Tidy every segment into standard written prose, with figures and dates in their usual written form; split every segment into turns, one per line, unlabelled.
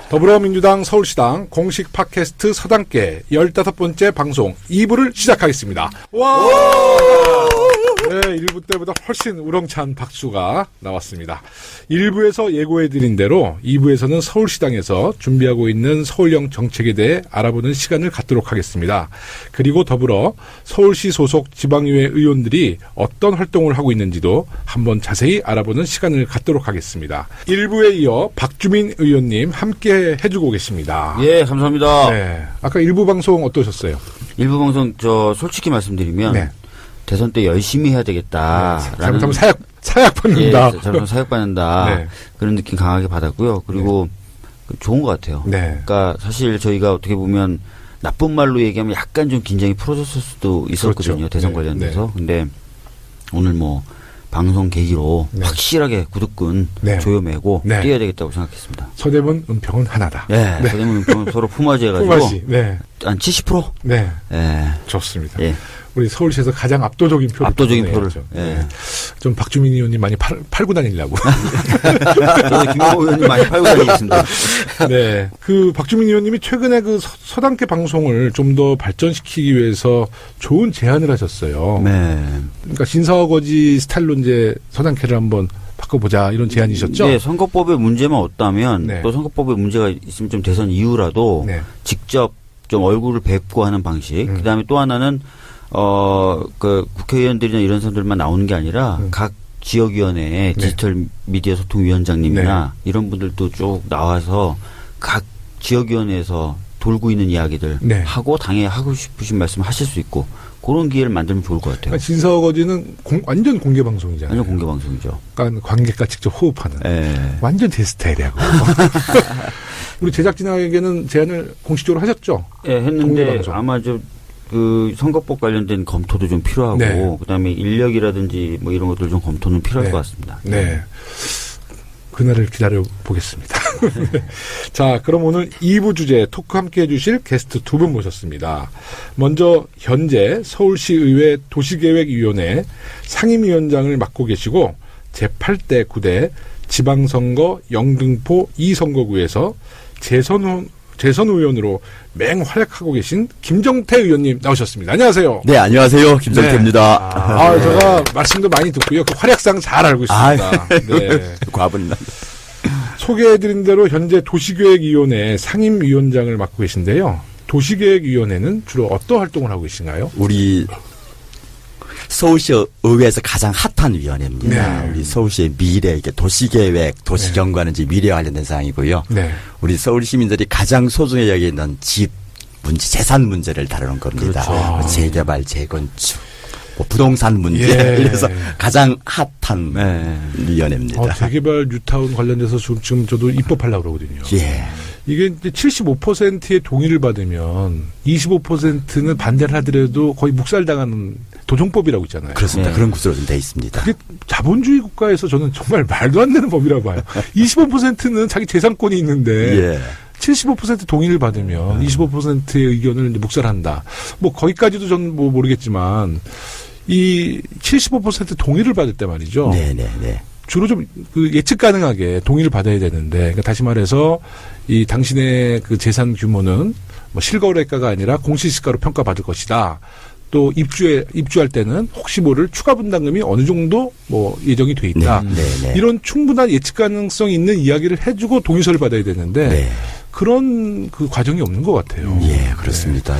더불어민주당 서울시당 공식 팟캐스트 서당계 15번째 방송 2부를 시작하겠습니다. 와! 네, 1부 때보다 훨씬 우렁찬 박수가 나왔습니다. 1부에서 예고해드린 대로 2부에서는 서울시당에서 준비하고 있는 서울형 정책에 대해 알아보는 시간을 갖도록 하겠습니다. 그리고 더불어 서울시 소속 지방의회 의원들이 어떤 활동을 하고 있는지도 한번 자세히 알아보는 시간을 갖도록 하겠습니다. 1부에 이어 박주민 의원님 함께 해주고 계십니다.
예, 감사합니다.
네, 아까 1부 방송 어떠셨어요?
1부 방송 솔직히 말씀드리면
네.
대선 때 열심히 해야 되겠다.
네, 잘못하면 사약 받는다.
예, 잘못하면 사약 받는다.
네.
그런 느낌 강하게 받았고요. 그리고 좋은 것 같아요.
네.
그러니까 사실 저희가 어떻게 보면 나쁜 말로 얘기하면 약간 좀 긴장이 풀어졌을 수도 있었거든요.
그렇죠.
대선
네.
관련돼서.
네.
근데 오늘 뭐 방송 계기로
네.
확실하게 구두끈
네.
조여매고
네.
뛰어야 되겠다고 생각했습니다.
서대문 은평은 하나다.
네. 서대문 은평은 서로 품앗이 해가지고
품앗이. 네.
한 70%?
네.
예.
좋습니다.
예.
우리 서울시에서 가장 압도적인 표를.
압도적인 표를. 예.
네. 좀 박주민 의원님 많이 팔고 다니려고.
저도 김영호 의원님 많이 팔고 다니겠습니다.
네. 그 박주민 의원님이 최근에 그 서당계 방송을 좀 더 발전시키기 위해서 좋은 제안을 하셨어요.
네.
그러니까 신서거지 스타일로 이제 서당계를 한번 바꿔보자 이런 제안이셨죠?
네, 선거법에 문제만 없다면
네.
또 선거법에 문제가 있으면 좀 대선 이후라도
네.
직접 좀 얼굴을 뵙고 하는 방식. 그다음에 또 하나는 그 국회의원들이나 이런 사람들만 나오는 게 아니라 각 지역위원회의 디지털 미디어 소통위원장님이나 이런 분들도 쭉 나와서 각 지역위원회에서 돌고 있는 이야기들
네.
하고 당에 하고 싶으신 말씀 하실 수 있고 그런 기회를 만들면 좋을 것 같아요.
그러니까 신서거지는 완전 공개 방송이잖아요.
완전 공개 방송이죠.
그러니까 관객과 직접 호흡하는.
예.
완전 제 스타일이야. 우리 제작진에게는 제안을 공식적으로 하셨죠?
예, 했는데
공개방송.
아마 그 선거법 관련된 검토도 좀 필요하고
네.
그다음에 인력이라든지 뭐 이런 것들 좀 검토는 필요할
네.
것 같습니다.
네. 그날을 기다려 보겠습니다. 자, 그럼 오늘 2부 주제 토크 함께 해주실 게스트 두 분 모셨습니다. 먼저 현재 서울시의회 도시계획위원회 상임위원장을 맡고 계시고 제8대 9대 지방선거 영등포 2선거구에서 재선 의원으로 맹활약하고 계신 김정태 의원님 나오셨습니다. 안녕하세요.
네, 안녕하세요. 김정태입니다.
네. 제가 말씀도 많이 듣고요. 그 활약상 잘 알고 있습니다. 네.
과분합니다.
소개해드린 대로 현재 도시계획위원회 상임위원장을 맡고 계신데요. 도시계획위원회는 주로 어떤 활동을 하고 계신가요?
우리 서울시 의회에서 가장 핫한 위원회입니다.
네.
우리 서울시의 미래, 이게 도시계획, 도시경과는 이제 미래와 관련된 사항이고요.
네.
우리 서울 시민들이 가장 소중히 여기는 집 문제, 재산 문제를 다루는 겁니다.
그렇죠.
뭐 재개발, 재건축, 뭐 부동산 문제.
예.
그래서 가장 핫한 위원회입니다.
재개발 뉴타운 관련돼서 지금 저도 입법하려고 그러거든요.
예.
이게 이제 75%의 동의를 받으면 25%는 반대를 하더라도 거의 묵살당하는 도정법이라고 있잖아요.
그렇습니다.
네.
그런 구조로 좀 돼 있습니다.
그게 자본주의 국가에서 저는 정말 말도 안 되는 법이라고 봐요. 25%는 자기 재산권이 있는데
예.
75% 동의를 받으면 25%의 의견을 이제 묵살한다. 뭐 거기까지도 저는 뭐 모르겠지만 이 75% 동의를 받을 때 말이죠.
네네네.
주로 좀 그 예측 가능하게 동의를 받아야 되는데, 그러니까 다시 말해서 이 당신의 그 재산 규모는 뭐 실거래가가 아니라 공시지가로 평가받을 것이다. 또 입주할 때는 혹시 모를 추가 분담금이 어느 정도 뭐 예정이 돼 있다.
네.
이런 충분한 예측 가능성 있는 이야기를 해주고 동의서를 받아야 되는데
네.
그런 그 과정이 없는 것 같아요.
예, 그렇습니다.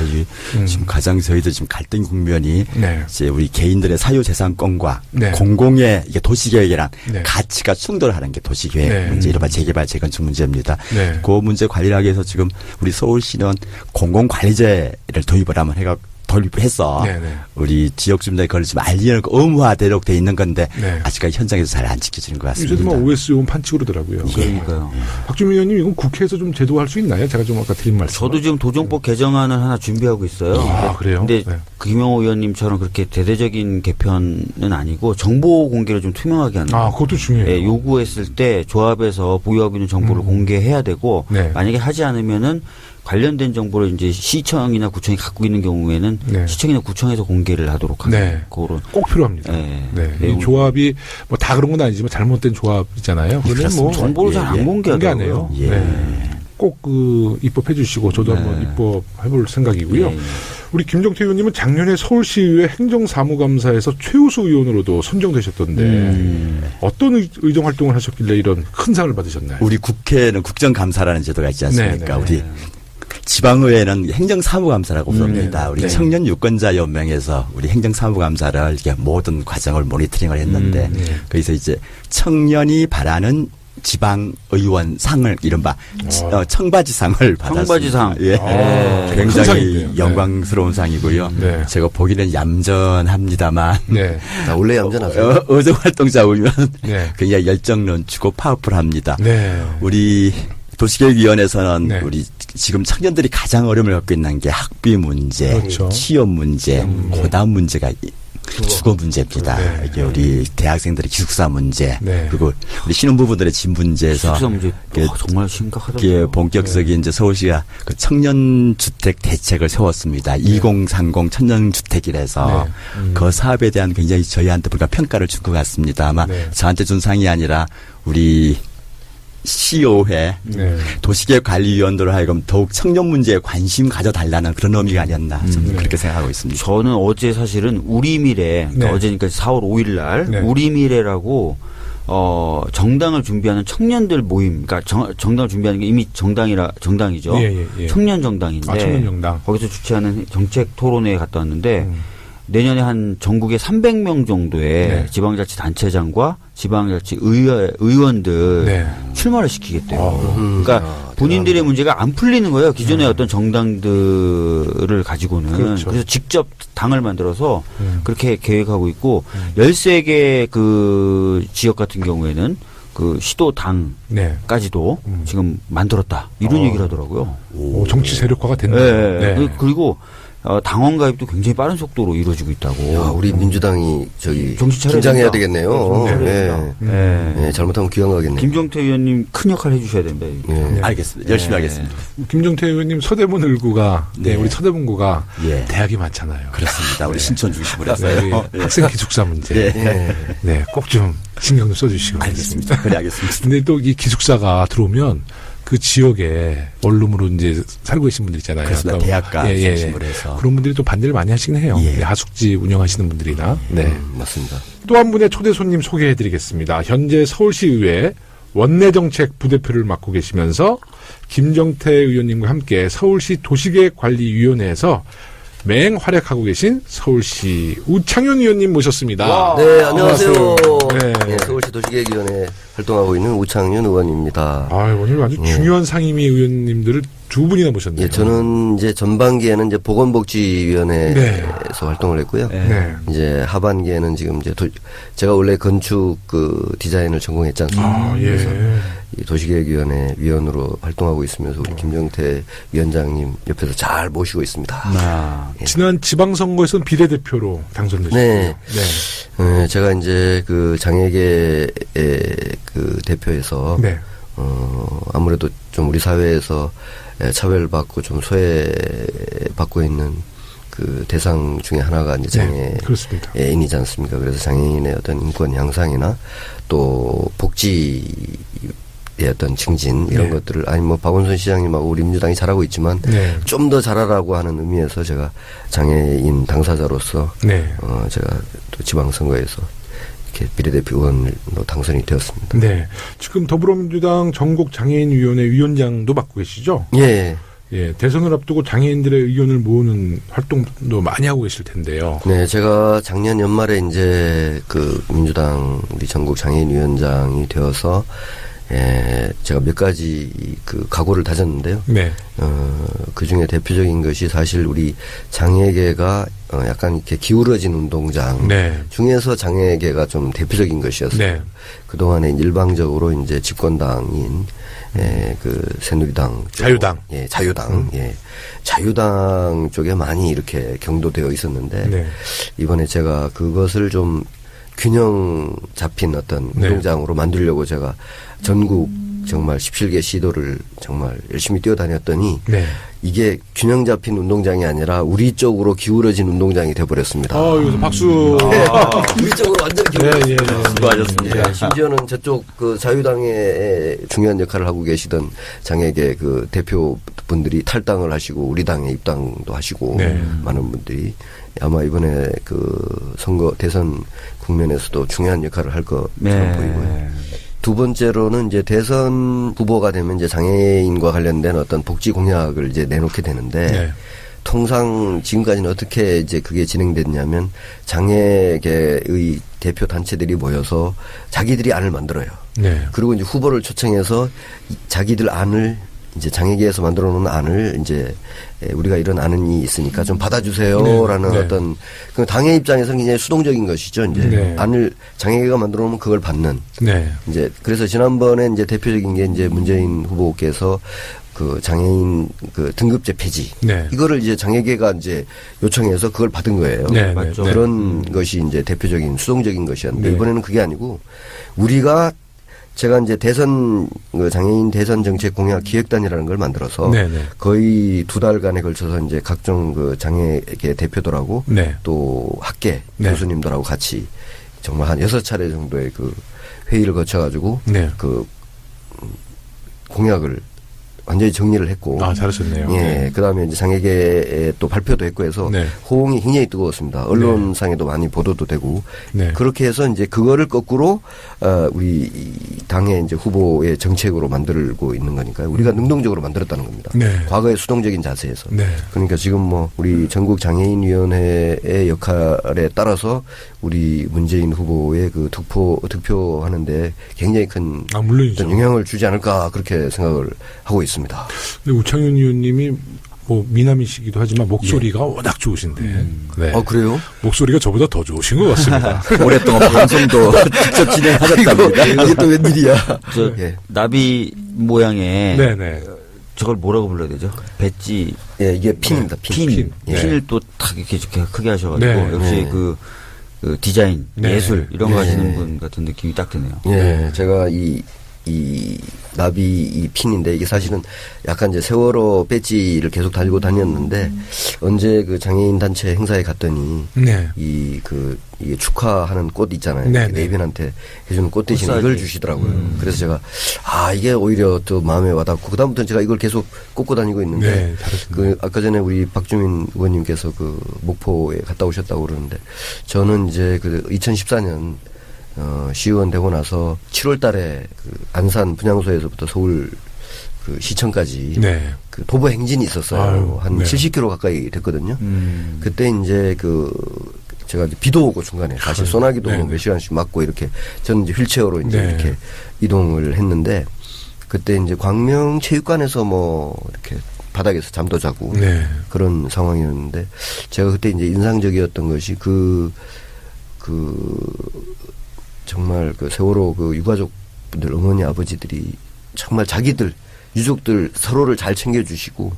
지금 가장 저희도 지금 갈등 국면이
네.
이제 우리 개인들의 사유재산권과
네.
공공의 이게 도시계획이란
네.
가치가 충돌하는 게 도시계획
네.
문제, 이른바 재개발, 재건축 문제입니다.
네.
그 문제 관리하기 위해서 지금 우리 서울시는 공공관리제를 도입해서
네네.
우리 지역 주민들에 그걸 좀 알리는 의무화되도록 돼 있는 건데
네.
아직까지 현장에서 잘 안 지켜지는 것 같습니다.
요새도 막 OS 온 판치고르더라고요.
그러니까요.
박주민 의원님 이건 국회에서 좀 제도할 수 있나요? 제가 좀 아까 드린 말씀.
저도 지금 도정법 개정안을 하나 준비하고 있어요.
아, 그래요?
근데
네.
김영호 의원님처럼 그렇게 대대적인 개편은 아니고 정보 공개를 좀 투명하게 하는.
아, 그것도 중요해요.
예, 요구했을 때 조합에서 보유하고 있는 정보를 공개해야 되고
네.
만약에 하지 않으면은 관련된 정보를 이제 시청이나 구청이 갖고 있는 경우에는
네.
시청이나 구청에서 공개를 하도록 하는
네.
그거로.
꼭 필요합니다.
네.
네. 이
내용을-
조합이 뭐 다 그런 건 아니지만 잘못된 조합이잖아요. 그러면 뭐
그렇습니다.
정보를 잘 안
예,
공개 안 해요.
공개하더라고요.
예.
네. 꼭 입법해 주시고 저도 한번 입법해볼 생각이고요.
네.
우리 김종태 의원님은 작년에 서울시의회 행정사무감사에서 최우수 의원으로도 선정되셨던데 어떤 의정 활동을 하셨길래 이런 큰 상을 받으셨나요?
우리 국회는 국정감사라는 제도가 있지 않습니까?
네.
우리 지방의회는 행정사무감사라고 부릅니다. 우리
네.
청년유권자연맹에서 우리 행정사무감사를 이렇게 모든 과정을 모니터링을 했는데 거기서 이제 청년이 바라는 지방의원 상을 이른바 청바지상을 받았습니다.
청바지상.
예.
큰
굉장히
상이네요.
영광스러운 상이고요.
네.
제가 보기에는 얌전합니다만
네.
원래 얌전하세요.
의정활동자 오면
네.
굉장히 열정 넘치고 파워풀합니다.
네.
우리 도시계획위원회에서는
네.
우리 지금 청년들이 가장 어려움을 겪고 있는 게 학비 문제,
그렇죠.
취업 문제, 고담 문제가 주거 문제입니다.
네.
이게 우리 대학생들의 기숙사 문제,
네.
그리고 우리 신혼부부들의 집 문제에서
기숙사 문제
이게
정말
이게
심각하더라고요.
본격적인 이제 서울시가 그 청년주택 대책을 세웠습니다. 2030 청년주택이라서 그 사업에 대한 굉장히 저희한테 불과 평가를 준 것 같습니다. 아마
네.
저한테 준 상이 아니라 우리 시의회
네.
도시계획관리위원들을 하여금 더욱 청년 문제에 관심 가져달라는 그런 의미가 아니었나 저는 그렇게 생각하고 있습니다.
저는 어제 사실은 우리미래
네.
어제니까 4월 5일 날
네.
우리미래라고 정당을 준비하는 청년들 모임, 그러니까 정당을 준비하는 게 이미 정당이죠.
예.
청년 정당인데
청년정당.
거기서 주최하는 정책 토론회에 갔다 왔는데 내년에 한 전국에 300명 정도의
네.
지방자치단체장과 지방자치 의원들
네.
출마를 시키겠대요. 그러니까 본인들의 문제가 안 풀리는 거예요. 기존의 어떤 정당들을 가지고는.
그렇죠.
그래서 직접 당을 만들어서 그렇게 계획하고 있고 13개 그 지역 같은 경우에는 그 시도 당까지도
네.
지금 만들었다. 이런 얘기를 하더라고요.
오, 정치 세력화가 된다.
네. 그리고 당원 가입도 굉장히 빠른 속도로 이루어지고 있다고.
야, 우리 민주당이
정신 차려야
긴장해야
된다.
되겠네요.
정신 차려야
네.
된다. 네.
네, 잘못하면 귀양 가겠네요.
김종태 의원님 큰 역할 해주셔야 된다.
네.
알겠습니다. 열심히 하겠습니다.
김종태 의원님 서대문 을구가
네.
우리 서대문구가
예.
대학이 많잖아요.
그렇습니다. 우리 신촌 중심으로
네,
해서요.
우리 학생 기숙사 문제.
네.
네, 꼭 좀 신경 좀 써주시고.
알겠습니다. 그래 알겠습니다.
근데 또 이 기숙사가 들어오면 그 지역에 원룸으로 이제 살고 계신 분들 있잖아요.
그렇습니다.
아까
대학가 중심으로 해서.
그런 분들이 또 반대를 많이 하시긴 해요.
예.
네, 하숙지 운영하시는 분들이나. 네.
맞습니다.
또 한 분의 초대 손님 소개해드리겠습니다. 현재 서울시의회 원내정책 부대표를 맡고 계시면서 김정태 의원님과 함께 서울시 도시계획관리위원회에서 맹활약하고 계신 서울시 우창윤 의원님 모셨습니다.
네, 안녕하세요.
네.
네, 서울시 도시계획위원회 활동하고 있는 우창윤 의원입니다.
오늘 아주 중요한 상임위 의원님들을 두 분이나 모셨네요.
예, 저는 이제 전반기에는 이제 보건복지위원회에서
네.
활동을 했고요.
네.
이제 하반기에는 지금 이제 제가 원래 건축 그 디자인을 전공했지 않습니까? 그래서 이 도시계획위원회 위원으로 활동하고 있으면서 우리 김정태 위원장님 옆에서 잘 모시고 있습니다.
지난 지방선거에서는 비례대표로 당선되셨고요.
네. 제가 이제 그 장애계의 그 대표에서
네.
아무래도 좀 우리 사회에서 차별받고 좀 소외받고 있는 그 대상 중에 하나가 이제
네, 그렇습니다.
장애인이지 않습니까? 그래서 장애인의 어떤 인권 향상이나 또 복지의 어떤 증진 이런
네.
것들을 아니 뭐 박원순 시장님하고 우리 민주당이 잘하고 있지만
네.
좀 더 잘하라고 하는 의미에서 제가 장애인 당사자로서
네.
제가 또 지방선거에서 이렇게 비례대표 의원으로 당선이 되었습니다.
네. 지금 더불어민주당 전국장애인위원회 위원장도 맡고 계시죠?
예.
예. 대선을 앞두고 장애인들의 의견을 모으는 활동도 많이 하고 계실 텐데요.
네, 제가 작년 연말에 이제 그 민주당 우리 전국 장애인위원장이 되어서 제가 몇 가지 그 각오를 다졌는데요.
네.
그 중에 대표적인 것이 사실 우리 장애계가 약간 이렇게 기울어진 운동장
네.
중에서 장애계가 좀 대표적인 것이었어요.
네.
그동안에 일방적으로 이제 집권당인 그 새누리당 쪽,
자유당.
예, 자유당. 예. 자유당 쪽에 많이 이렇게 경도되어 있었는데
네.
이번에 제가 그것을 좀 균형 잡힌 어떤
네.
운동장으로 만들려고 제가 전국 정말 17개 시도를 정말 열심히 뛰어다녔더니
네.
이게 균형 잡힌 운동장이 아니라 우리 쪽으로 기울어진 운동장이 돼버렸습니다.
여기서 박수.
우리 쪽으로 완전히 기울어졌어요.
수고하셨습니다.
심지어는 저쪽 그 자유당의 중요한 역할을 하고 계시던 장애계 그 대표분들이 탈당을 하시고 우리 당에 입당도 하시고
네. 많은
분들이 아마 이번에 그 선거 대선 국면에서도 중요한 역할을 할 것처럼 보이고요. 두 번째로는 이제 대선 후보가 되면 이제 장애인과 관련된 어떤 복지 공약을 이제 내놓게 되는데 통상 지금까지는 어떻게 이제 그게 진행됐냐면 장애계의 대표 단체들이 모여서 자기들이 안을 만들어요. 그리고 이제 후보를 초청해서 자기들 안을 이제 장애계에서 만들어 놓은 안을 이제 우리가 이런 안이 있으니까 좀 받아주세요라는 어떤 그 당의 입장에서는 굉장히 수동적인 것이죠. 이제 안을 장애계가 만들어 놓으면 그걸 받는. 이제 그래서 지난번에 이제 대표적인 게 이제 문재인 후보께서 그 장애인 그 등급제 폐지 이거를 이제 장애계가 이제 요청해서 그걸 받은 거예요.
맞죠.
그런 것이 이제 대표적인 수동적인 것이었는데 이번에는 그게 아니고 우리가 제가 이제 대선 그 장애인 대선 정책 공약 기획단이라는 걸 만들어서 거의 2달간에 걸쳐서 이제 각종 그 장애계 대표들하고 또 학계 교수님들하고 같이 정말 한 6차례 정도의 그 회의를 거쳐가지고 그 공약을 완전히 정리를 했고.
잘하셨네요.
예. 그 다음에 이제 장애계에 또 발표도 했고 해서 호응이 굉장히 뜨거웠습니다. 언론상에도 많이 보도도 되고. 그렇게 해서 이제 그거를 거꾸로, 우리 당의 이제 후보의 정책으로 만들고 있는 거니까요. 우리가 능동적으로 만들었다는 겁니다. 과거의 수동적인 자세에서. 그러니까 지금 뭐 우리 전국 장애인위원회의 역할에 따라서 우리 문재인 후보의 그 득표하는데 굉장히 큰 어떤 영향을 주지 않을까 그렇게 생각을 하고 있습니다.
근데 우창윤 의원님이 뭐 미남이시기도 하지만 목소리가 워낙 좋으신데.
그래요?
목소리가 저보다 더 좋으신 것 같습니다.
오랫동안 방송도 직접 진행하셨답니다.
이게 또 웬일이야?
나비 모양의 저걸 뭐라고 불러야 되죠? 배지.
이게 핀입니다.
핀을 또 탁 이렇게 크게 하셔가지고 역시 그 디자인, 예술 이런 거 하시는 분 같은 느낌이 딱 드네요.
제가 이 나비 이 핀인데 이게 사실은 약간 이제 세월호 배지를 계속 달고 다녔는데 언제 그 장애인 단체 행사에 갔더니 이게 축하하는 꽃 있잖아요. 내빈한테 해주는 꽃 대신에 이걸 주시더라고요. 그래서 제가 이게 오히려 또 마음에 와닿고 그다음부터는 제가 이걸 계속 꽂고 다니고 있는데 그 아까 전에 우리 박주민 의원님께서 그 목포에 갔다 오셨다고 그러는데 저는 이제 그 2014년 시의원 되고 나서 7월 달에 그 안산 분향소에서부터 서울 그 시청까지 그 도보 행진이 있었어요. 한 70km 가까이 됐거든요. 그때 이제 제가 이제 비도 오고 중간에 사실 소나기도 몇 시간씩 맞고 이렇게 저는 이제 휠체어로 이제 이렇게 이동을 했는데 그때 이제 광명체육관에서 뭐 이렇게 바닥에서 잠도 자고 그런 상황이었는데 제가 그때 이제 인상적이었던 것이 정말 그 세월호 그 유가족분들 어머니 아버지들이 정말 자기들 유족들 서로를 잘 챙겨주시고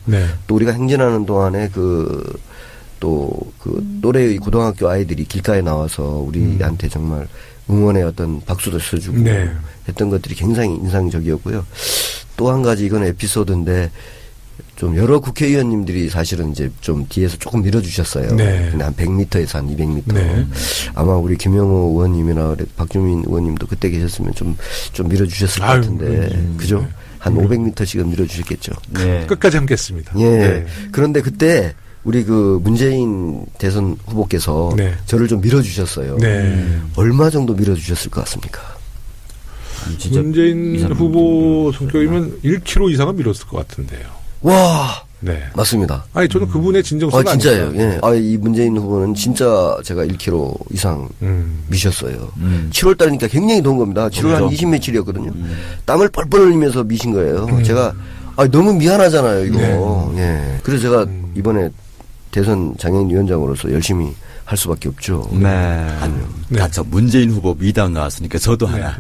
또 우리가 행진하는 동안에 또 또래의 고등학교 아이들이 길가에 나와서 우리한테 정말 응원의 어떤 박수도 써주고 했던 것들이 굉장히 인상적이었고요. 또 한 가지 이건 에피소드인데 좀 여러 국회의원님들이 사실은 이제 좀 뒤에서 조금 밀어주셨어요. 근데 한 100m에서 한 200m. 아마 우리 김영호 의원님이나 박주민 의원님도 그때 계셨으면 좀 밀어주셨을 것 같은데. 그죠? 한 500m씩은 밀어주셨겠죠.
끝까지 함께했습니다.
그런데 그때 우리 그 문재인 대선 후보께서 저를 좀 밀어주셨어요. 얼마 정도 밀어주셨을 것 같습니까?
문재인 후보 성격이면 1km 이상은 밀었을 것 같은데요.
와, 맞습니다.
저는 그분의 진정성이
진짜예요. 이 문재인 후보는 진짜 제가 1km 이상 미셨어요. 7월 달이니까 굉장히 더운 겁니다. 7월 한 20 며칠이었거든요. 땀을 뻘뻘 흘리면서 미신 거예요. 제가 너무 미안하잖아요, 이거. 그래서 제가 이번에 대선 장애인위원장으로서 열심히 할 수밖에 없죠.
저 문재인 후보 미담 나왔으니까 저도 하나.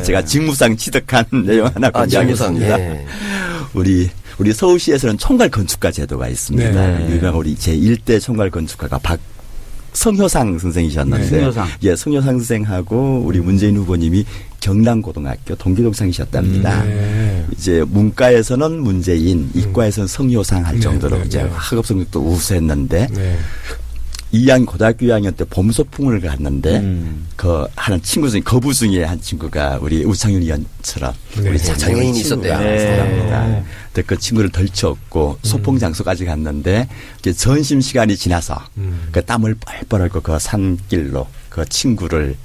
제가 직무상 취득한 내용 하나 공개하겠습니다. 우리 서울시에서는 총괄 건축가 제도가 있습니다. 유명 우리 제1대 총괄 건축가가 성효상 선생이셨는데, 성효상 선생하고 우리 문재인 후보님이 경남고등학교 동기동창이셨답니다. 이제 문과에서는 문재인, 이과에서는 성효상 할 정도로 이제 학업 성적도 우수했는데 2학년 고등학교 2학년 때 봄소풍을 갔는데 그 하는 친구 중에 거부 중에 한 친구가 우리 우창윤 의원처럼 우리
장애인이 있었대요.
네. 그 친구를 덜쳐업고 소풍 장소까지 갔는데 점심 시간이 지나서 그 땀을 뻘뻘 흘고 그 산길로 그 친구를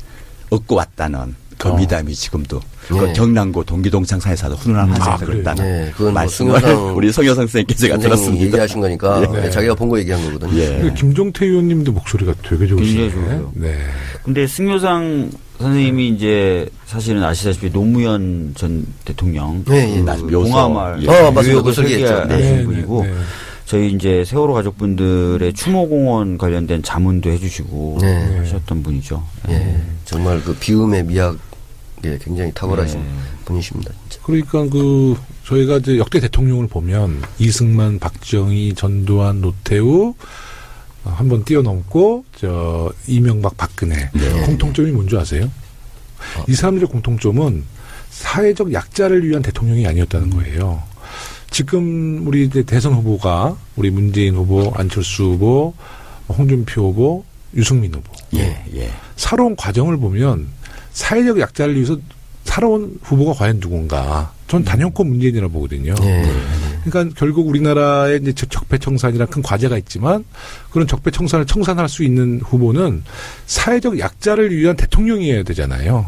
얻고 왔다는 그 미담이 지금도 그 경남고 동기동창사에서도 훈훈한 화제가 됐다는 말씀을 우리 성효상 선생님께 제가 들었습니다.
얘기하신 거니까 자기가 본 거 얘기한 거거든요.
김종태 의원님도 목소리가 되게 좋으시네요.
근데 승효상 선생님이 이제 사실은 아시다시피 노무현 전 대통령 봉하마을 유역을 설계하신 분이고 저희 이제 세월호 가족분들의 추모공원 관련된 자문도 해주시고 하셨던 분이죠.
정말 그 비움의 미학에 굉장히 탁월하신 분이십니다. 진짜.
그러니까 저희가 이제 역대 대통령을 보면 이승만, 박정희, 전두환, 노태우 한번 뛰어넘고 이명박, 박근혜 공통점이 뭔지 아세요? 이 사람들의 공통점은 사회적 약자를 위한 대통령이 아니었다는 거예요. 지금 우리 이제 대선 후보가 우리 문재인 후보, 안철수 후보, 홍준표 후보, 유승민 후보 살아온 과정을 보면 사회적 약자를 위해서 살아온 후보가 과연 누군가? 전 단연코 문재인이라고 보거든요. 그러니까 결국 우리나라의 이제 적폐청산이란 큰 과제가 있지만 그런 적폐청산을 청산할 수 있는 후보는 사회적 약자를 위한 대통령이어야 되잖아요.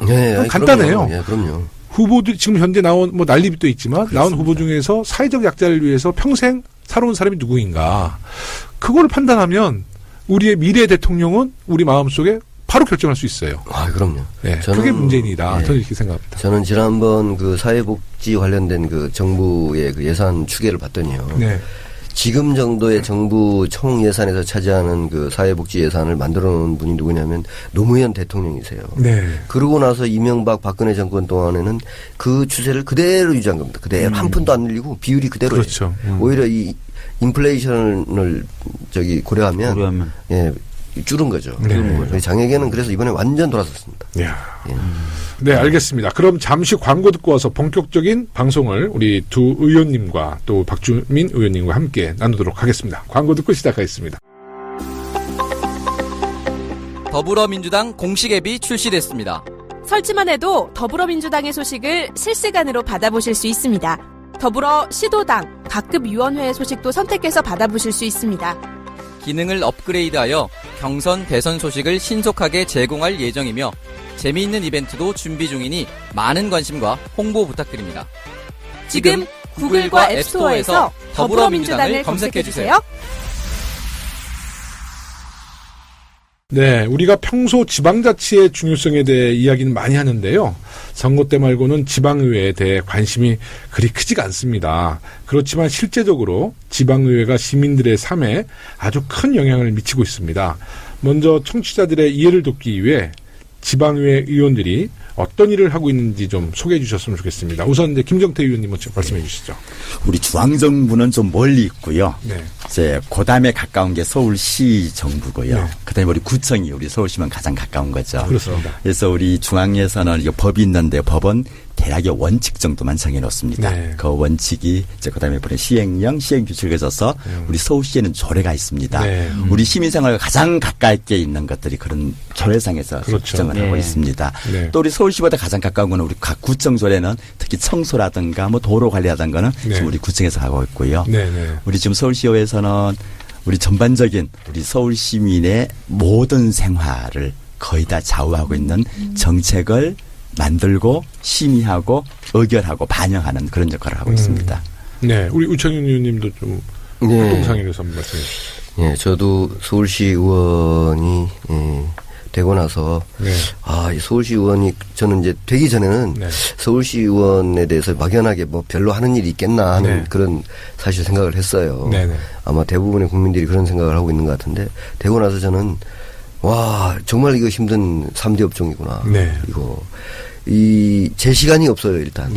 간단해요.
그럼요.
후보들 지금 현재 나온 난리도 있지만 그렇습니다. 나온 후보 중에서 사회적 약자를 위해서 평생 살아온 사람이 누구인가? 그걸 판단하면 우리의 미래 대통령은 우리 마음속에 바로 결정할 수 있어요.
그럼요.
그게 문재인이다. 저는 이렇게 생각합니다.
저는 지난번 그 사회복지 관련된 그 정부의 그 예산 추계를 봤더니요. 지금 정도의 정부 총 예산에서 차지하는 그 사회복지 예산을 만들어 놓은 분이 누구냐면 노무현 대통령이세요. 그러고 나서 이명박 박근혜 정권 동안에는 그 추세를 그대로 유지한 겁니다. 그대로 한 푼도 안 늘리고 비율이 그대로예요.
그렇죠.
오히려 이 인플레이션을 고려하면 줄은 거죠. 장애계는 그래서 이번에 완전 돌아섰습니다.
네, 알겠습니다. 그럼 잠시 광고 듣고 와서 본격적인 방송을 우리 두 의원님과 또 박주민 의원님과 함께 나누도록 하겠습니다. 광고 듣고 시작하겠습니다.
더불어민주당 공식 앱이 출시됐습니다.
설치만 해도 더불어민주당의 소식을 실시간으로 받아보실 수 있습니다. 더불어 시도당, 각급위원회 소식도 선택해서 받아보실 수 있습니다.
기능을 업그레이드하여 경선, 대선 소식을 신속하게 제공할 예정이며 재미있는 이벤트도 준비 중이니 많은 관심과 홍보 부탁드립니다.
지금 구글과 앱스토어에서 더불어민주당을 검색해주세요.
네, 우리가 평소 지방자치의 중요성에 대해 이야기는 많이 하는데요. 선거 때 말고는 지방의회에 대해 관심이 그리 크지가 않습니다. 그렇지만 실제적으로 지방의회가 시민들의 삶에 아주 큰 영향을 미치고 있습니다. 먼저 청취자들의 이해를 돕기 위해 지방의회 의원들이 어떤 일을 하고 있는지 좀 소개해 주셨으면 좋겠습니다. 우선 이제 김정태 의원님 먼저 말씀해 주시죠.
우리 중앙정부는 좀 멀리 있고요. 이제 그다음에 가까운 게 서울시 정부고요. 그다음에 우리 구청이 우리 서울시면 가장 가까운 거죠.
그렇습니다.
그래서 우리 중앙에서는 이거 법이 있는데 법은 대략의 원칙 정도만 정해놓습니다. 그 원칙이 이제 그다음에 시행령, 시행규칙을 써서 우리 서울시에는 조례가 있습니다. 우리 시민생활과 가장 가깝게 있는 것들이 그런 조례상에서 규정을 하고 있습니다. 또 우리 서울시보다 가장 가까운 거는 우리 각 구청 조례는 특히 청소라든가 도로 관리하던 지금 우리 구청에서 하고 있고요. 우리 지금 서울시의회에서는 우리 전반적인 우리 서울 시민의 모든 생활을 거의 다 좌우하고 있는 정책을 만들고 심의하고 의결하고 반영하는 그런 역할을 하고 있습니다.
네, 우리 우창윤 의원님도 좀 활동상에 대해서 한번 말씀해 주시죠.
저도 서울시 의원이 되고 나서 이 서울시 의원이 저는 이제 되기 전에는 서울시 의원에 대해서 막연하게 별로 하는 일이 있겠나 하는 그런 사실 생각을 했어요. 아마 대부분의 국민들이 그런 생각을 하고 있는 것 같은데 되고 나서 저는 정말 이거 힘든 3대 업종이구나. 이거 제 시간이 없어요, 일단.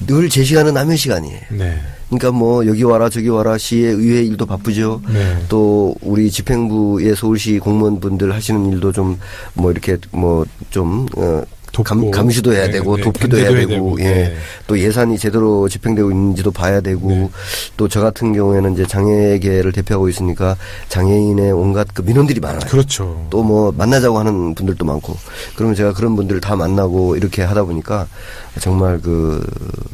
늘 제 시간은 남의 시간이에요. 그러니까 여기 와라 저기 와라 시의 의회 일도 바쁘죠. 또 우리 집행부의 서울시 공무원분들 하시는 일도 좀 이렇게 좀 감시도 해야 되고 돕기도 해야 되고 예. 또 예산이 제대로 집행되고 있는지도 봐야 되고 또 저 같은 경우에는 이제 장애계를 대표하고 있으니까 장애인의 온갖 그 민원들이 많아요.
그렇죠.
또 뭐 만나자고 하는 분들도 많고 그러면 제가 그런 분들을 다 만나고 이렇게 하다 보니까 정말 그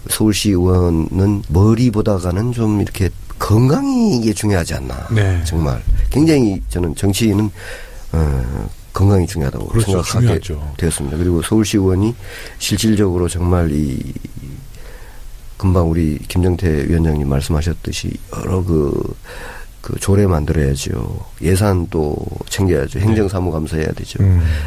서울시 의원은 머리보다가는 좀 이렇게 건강이 이게 중요하지 않나.
네.
정말 굉장히 저는 정치인은 건강이 중요하다고
그렇죠.
생각하게
중요하죠.
되었습니다. 그리고 서울시 의원이 실질적으로 정말 이 금방 우리 김정태 위원장님 말씀하셨듯이 여러 그 조례 만들어야죠. 예산도 챙겨야죠. 행정사무감사 해야 되죠.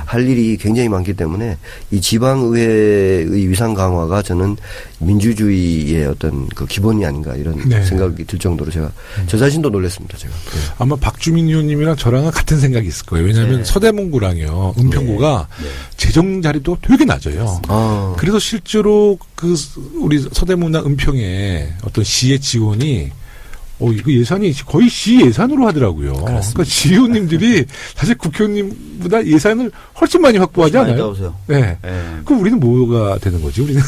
할 일이 굉장히 많기 때문에 이 지방의회의 위상 강화가 저는 민주주의의 어떤 그 기본이 아닌가 이런 생각이 들 정도로 제가 저 자신도 놀랐습니다. 제가. 네.
아마 박주민 의원님이랑 저랑은 같은 생각이 있을 거예요. 왜냐하면 서대문구랑요. 은평구가 재정 자립도가 되게 낮아요. 그래서 실제로 그 우리 서대문이나 은평에 어떤 시의 지원이 이거 예산이 거의 시 예산으로 하더라고요.
그렇습니다.
그러니까 시의원님들이 사실 국회의원님보다 예산을 훨씬 많이 확보하지 않아요?
나오세요.
네. 그럼 우리는 뭐가 되는 거지? 우리는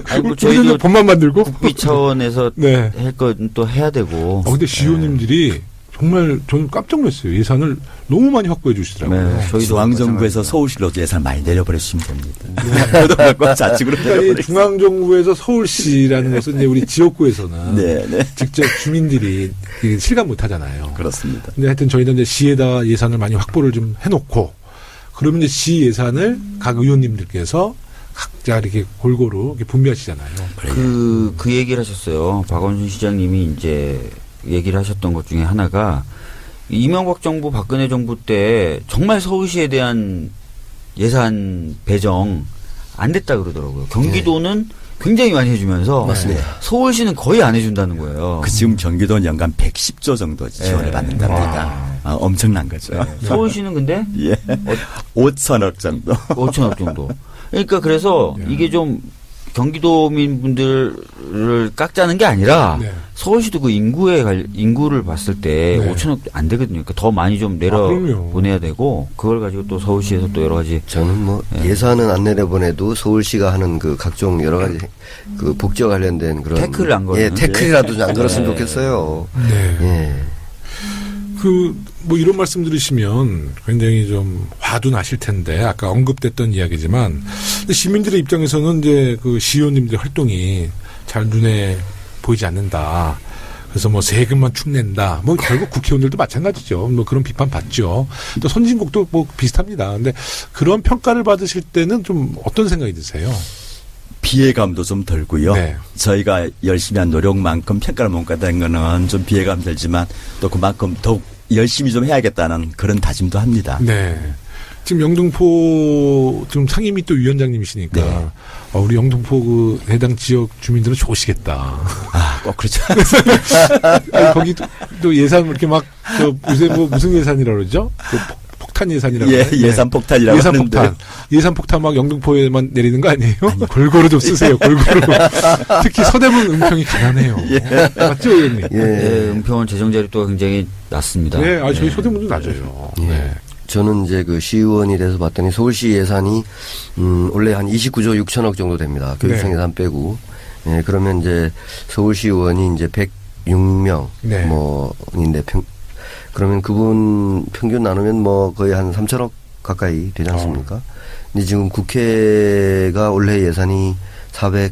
아니, 뭐
저희도 법만 만들고
국비 차원에서 할 건 또 해야 되고.
근데 시의원님들이 정말 저는 깜짝 놀랐어요. 예산을 너무 많이 확보해 주시더라고요.
저희 중앙정부에서 서울시로 예산 많이 내려버리시면 됩니다. 자치구로
그러니까 중앙정부에서 서울시라는 것은 이제 우리 지역구에서는 직접 주민들이 실감 못 하잖아요.
그렇습니다.
근데 하여튼 저희는 이제 시에다 예산을 많이 확보를 좀 해놓고 그러면 이제 시 예산을 각 의원님들께서 각자 이렇게 골고루 이렇게 분배하시잖아요.
그 얘기를 하셨어요. 박원순 시장님이 이제 얘기를 하셨던 것 중에 하나가 이명박 정부 박근혜 정부 때 정말 서울시에 대한 예산 배정 안 됐다 그러더라고요. 경기도는 굉장히 많이 해주면서
맞습니다.
서울시는 거의 안 해준다는 거예요.
지금 경기도는 연간 110조 정도 지원을 받는답니다. 엄청난 거죠.
서울시는 근데
5천억 정도.
5천억 정도. 그러니까 그래서 이게 좀 경기도민분들을 깎자는 게 아니라 서울시도 그 인구를 봤을 때 5천억 안 되거든요. 그러니까 더 많이 좀 내려보내야 되고 그걸 가지고 또 서울시에서 또 여러 가지
저는 뭐 예산은 안 내려보내도 서울시가 하는 그 각종 여러 가지 그 복지와 관련된 그런
태클을 안 걸는
태클이라도 안 걸었으면 좋겠어요.
뭐 이런 말씀 들으시면 굉장히 좀 화도 나실 텐데 아까 언급됐던 이야기지만 시민들의 입장에서는 이제 그 시의원님들의 활동이 잘 눈에 보이지 않는다. 그래서 뭐 세금만 축낸다. 뭐 결국 국회의원들도 마찬가지죠. 뭐 그런 비판 받죠. 또 선진국도 뭐 비슷합니다. 근데 그런 평가를 받으실 때는 좀 어떤 생각이 드세요?
비애감도 좀 들고요. 저희가 열심히 한 노력만큼 평가를 못 받는 거는 좀 비애감 들지만 또 그만큼 더욱 열심히 좀 해야겠다는 그런 다짐도 합니다.
지금 영등포 지금 상임위 또 위원장님이시니까 우리 영등포 그 해당 지역 주민들은 좋으시겠다.
꼭 그렇죠.
아니, 거기 또 예산 이렇게 막 요새 뭐 무슨 예산이라고 그러죠? 폭탄 예산이라고.
예산 폭탄이라고 하는데.
예산 폭탄 막 영등포에만 내리는 거 아니에요? 골고루 좀 쓰세요. 골고루. 특히 서대문 은평이 가난해요. 맞죠, 의원님?
은평은 재정 자립도가 굉장히 낮습니다.
저희 서대문도 낮아요.
저는 이제 그 시의원이 돼서 봤더니 서울시 예산이 원래 한 29조 6천억 정도 됩니다. 교육청 예산 빼고. 그러면 이제 서울시 의원이 이제 106명 뭐인데 그러면 그분 평균 나누면 뭐 거의 한 3천억 가까이 되지 않습니까? 근데 지금 국회가 원래 예산이 400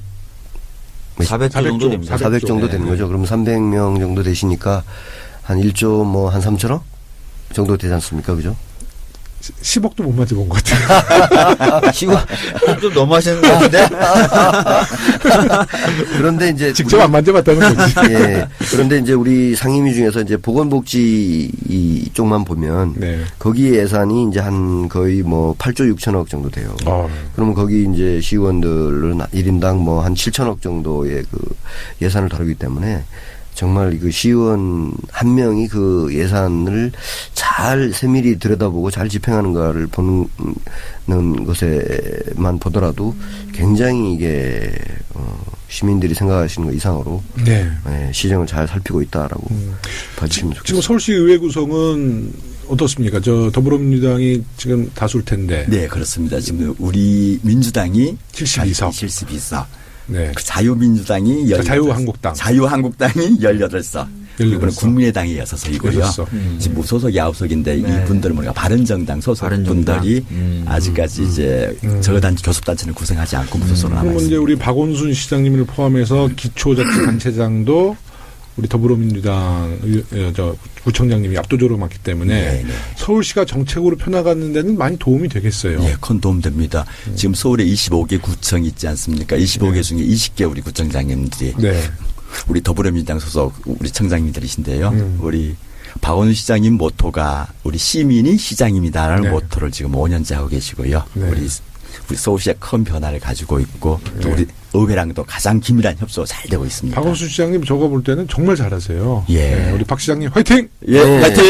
정도 됩니다.
400 정도 되는 거죠. 그럼 300명 정도 되시니까 한 1조 뭐 한 3천억 정도 되지 않습니까? 그죠?
10억도 못 맞아본 것 같아요.
10억 좀 너무 하시는 것 같은데?
그런데 이제
직접 안 만져봤다는 거지.
그런데 이제 우리 상임위 중에서 이제 보건복지 이쪽만 보면 거기 예산이 이제 한 거의 뭐 8조 6천억 정도 돼요. 그러면 거기 이제 시의원들은 1인당 뭐 한 7천억 정도의 그 예산을 다루기 때문에 정말 그 시의원 한 명이 그 예산을 잘 세밀히 들여다보고 잘 집행하는가를 보는 것에만 보더라도 굉장히 이게 시민들이 생각하시는 것 이상으로 시정을 잘 살피고 있다라고 봐주시면 좋겠습니다.
지금 서울시 의회 구성은 어떻습니까? 저 더불어민주당이 지금 다수일 텐데.
네, 그렇습니다. 지금 우리 민주당이
72석.
72석.
네.
그 자유민주당이
자유한국당.
자유한국당이 18석. 이번에 국민의당이 6석이고요. 지금 무소속이 9석인데 이분들은 우리가 바른정당 소속 분들이 아직까지 이제 저단체 교섭단체를 구성하지 않고 무소속으로 남아 있습니다.
이제 우리 박원순 시장님을 포함해서 기초자치단체장도 우리 더불어민주당 구청장님이 압도적으로 많기 때문에 네네. 서울시가 정책으로 펴나가는 데는 많이 도움이 되겠어요.
예, 큰 도움 됩니다. 지금 서울에 25개 구청이 있지 않습니까? 25개 중에 20개 우리 구청장님들이 우리 더불어민주당 소속 우리 청장님들이신데요. 우리 박원순 시장님 모토가 우리 시민이 시장입니다라는 모토를 지금 5년째 하고 계시고요. 우리 서울시의 큰 변화를 가지고 있고 또 우리 의회랑도 가장 긴밀한 협소가 잘 되고 있습니다.
박원순 시장님 저거 볼 때는 정말 잘하세요.
예.
네, 우리 박 시장님 화이팅!
예, 화이팅!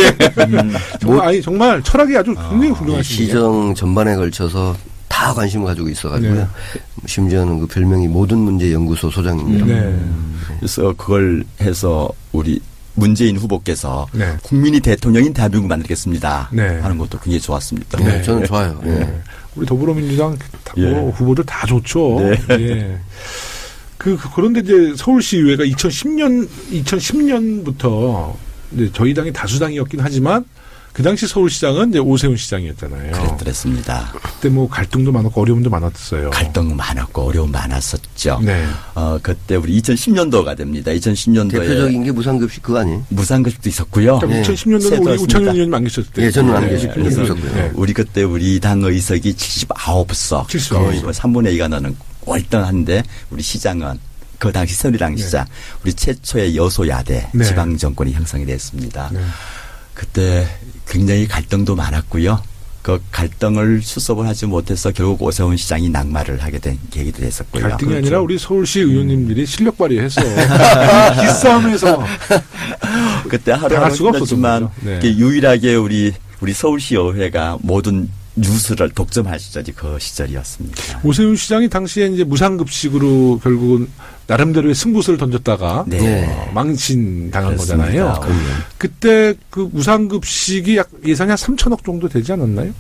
정말 철학이 아주 굉장히 훌륭하시네요.
시정 전반에 걸쳐서 다 관심을 가지고 있어가지고요. 심지어는 그 별명이 모든 문제 연구소 소장님이라고.
그래서 그걸 해서 우리 문재인 후보께서 국민이 대통령인 대한민국 만들겠습니다 하는 것도 굉장히 좋았습니다.
네, 저는 좋아요.
우리 더불어민주당 후보들 다 좋죠. 예. 그런데 이제 서울시의회가 2010년부터 이제 저희 당이 다수당이었긴 하지만 그 당시 서울시장은 이제 오세훈 시장이었잖아요.
그랬습니다.
그때 뭐 갈등도 많았고 어려움도 많았어요.
갈등 많았고 어려움 많았었죠.
네.
그때 우리 2010년도가 됩니다. 2010년도에
대표적인 게 무상급식 그거 아니에요?
무상급식도 있었고요.
2010년도는 우리 우창현 의원님 안 계셨을 때.
예, 저는 안 계셨고요.
우리 그때 우리 당 의석이 79석.
79석.
거의 3분의 2가 넘는 월등한데 우리 시장은 그 당시 새누리당 시장 우리 최초의 여소야대 지방정권이 형성이 됐습니다. 그때 굉장히 갈등도 많았고요. 그 갈등을 수습을 하지 못해서 결국 오세훈 시장이 낙마를 하게 된 계기도 됐었고요.
갈등이 아니라 우리 서울시 의원님들이 실력 발휘해서 기싸움에서
그때 하루하루 힘들었지만 유일하게 우리 서울시 의회가 모든 뉴스를 독점할 시절이 그 시절이었습니다.
오세훈 시장이 당시에 이제 무상급식으로 결국은 나름대로의 승부수를 던졌다가 망신 당한 거잖아요. 그때 그 무상급식이 예산이 한 3천억 정도 되지 않았나요?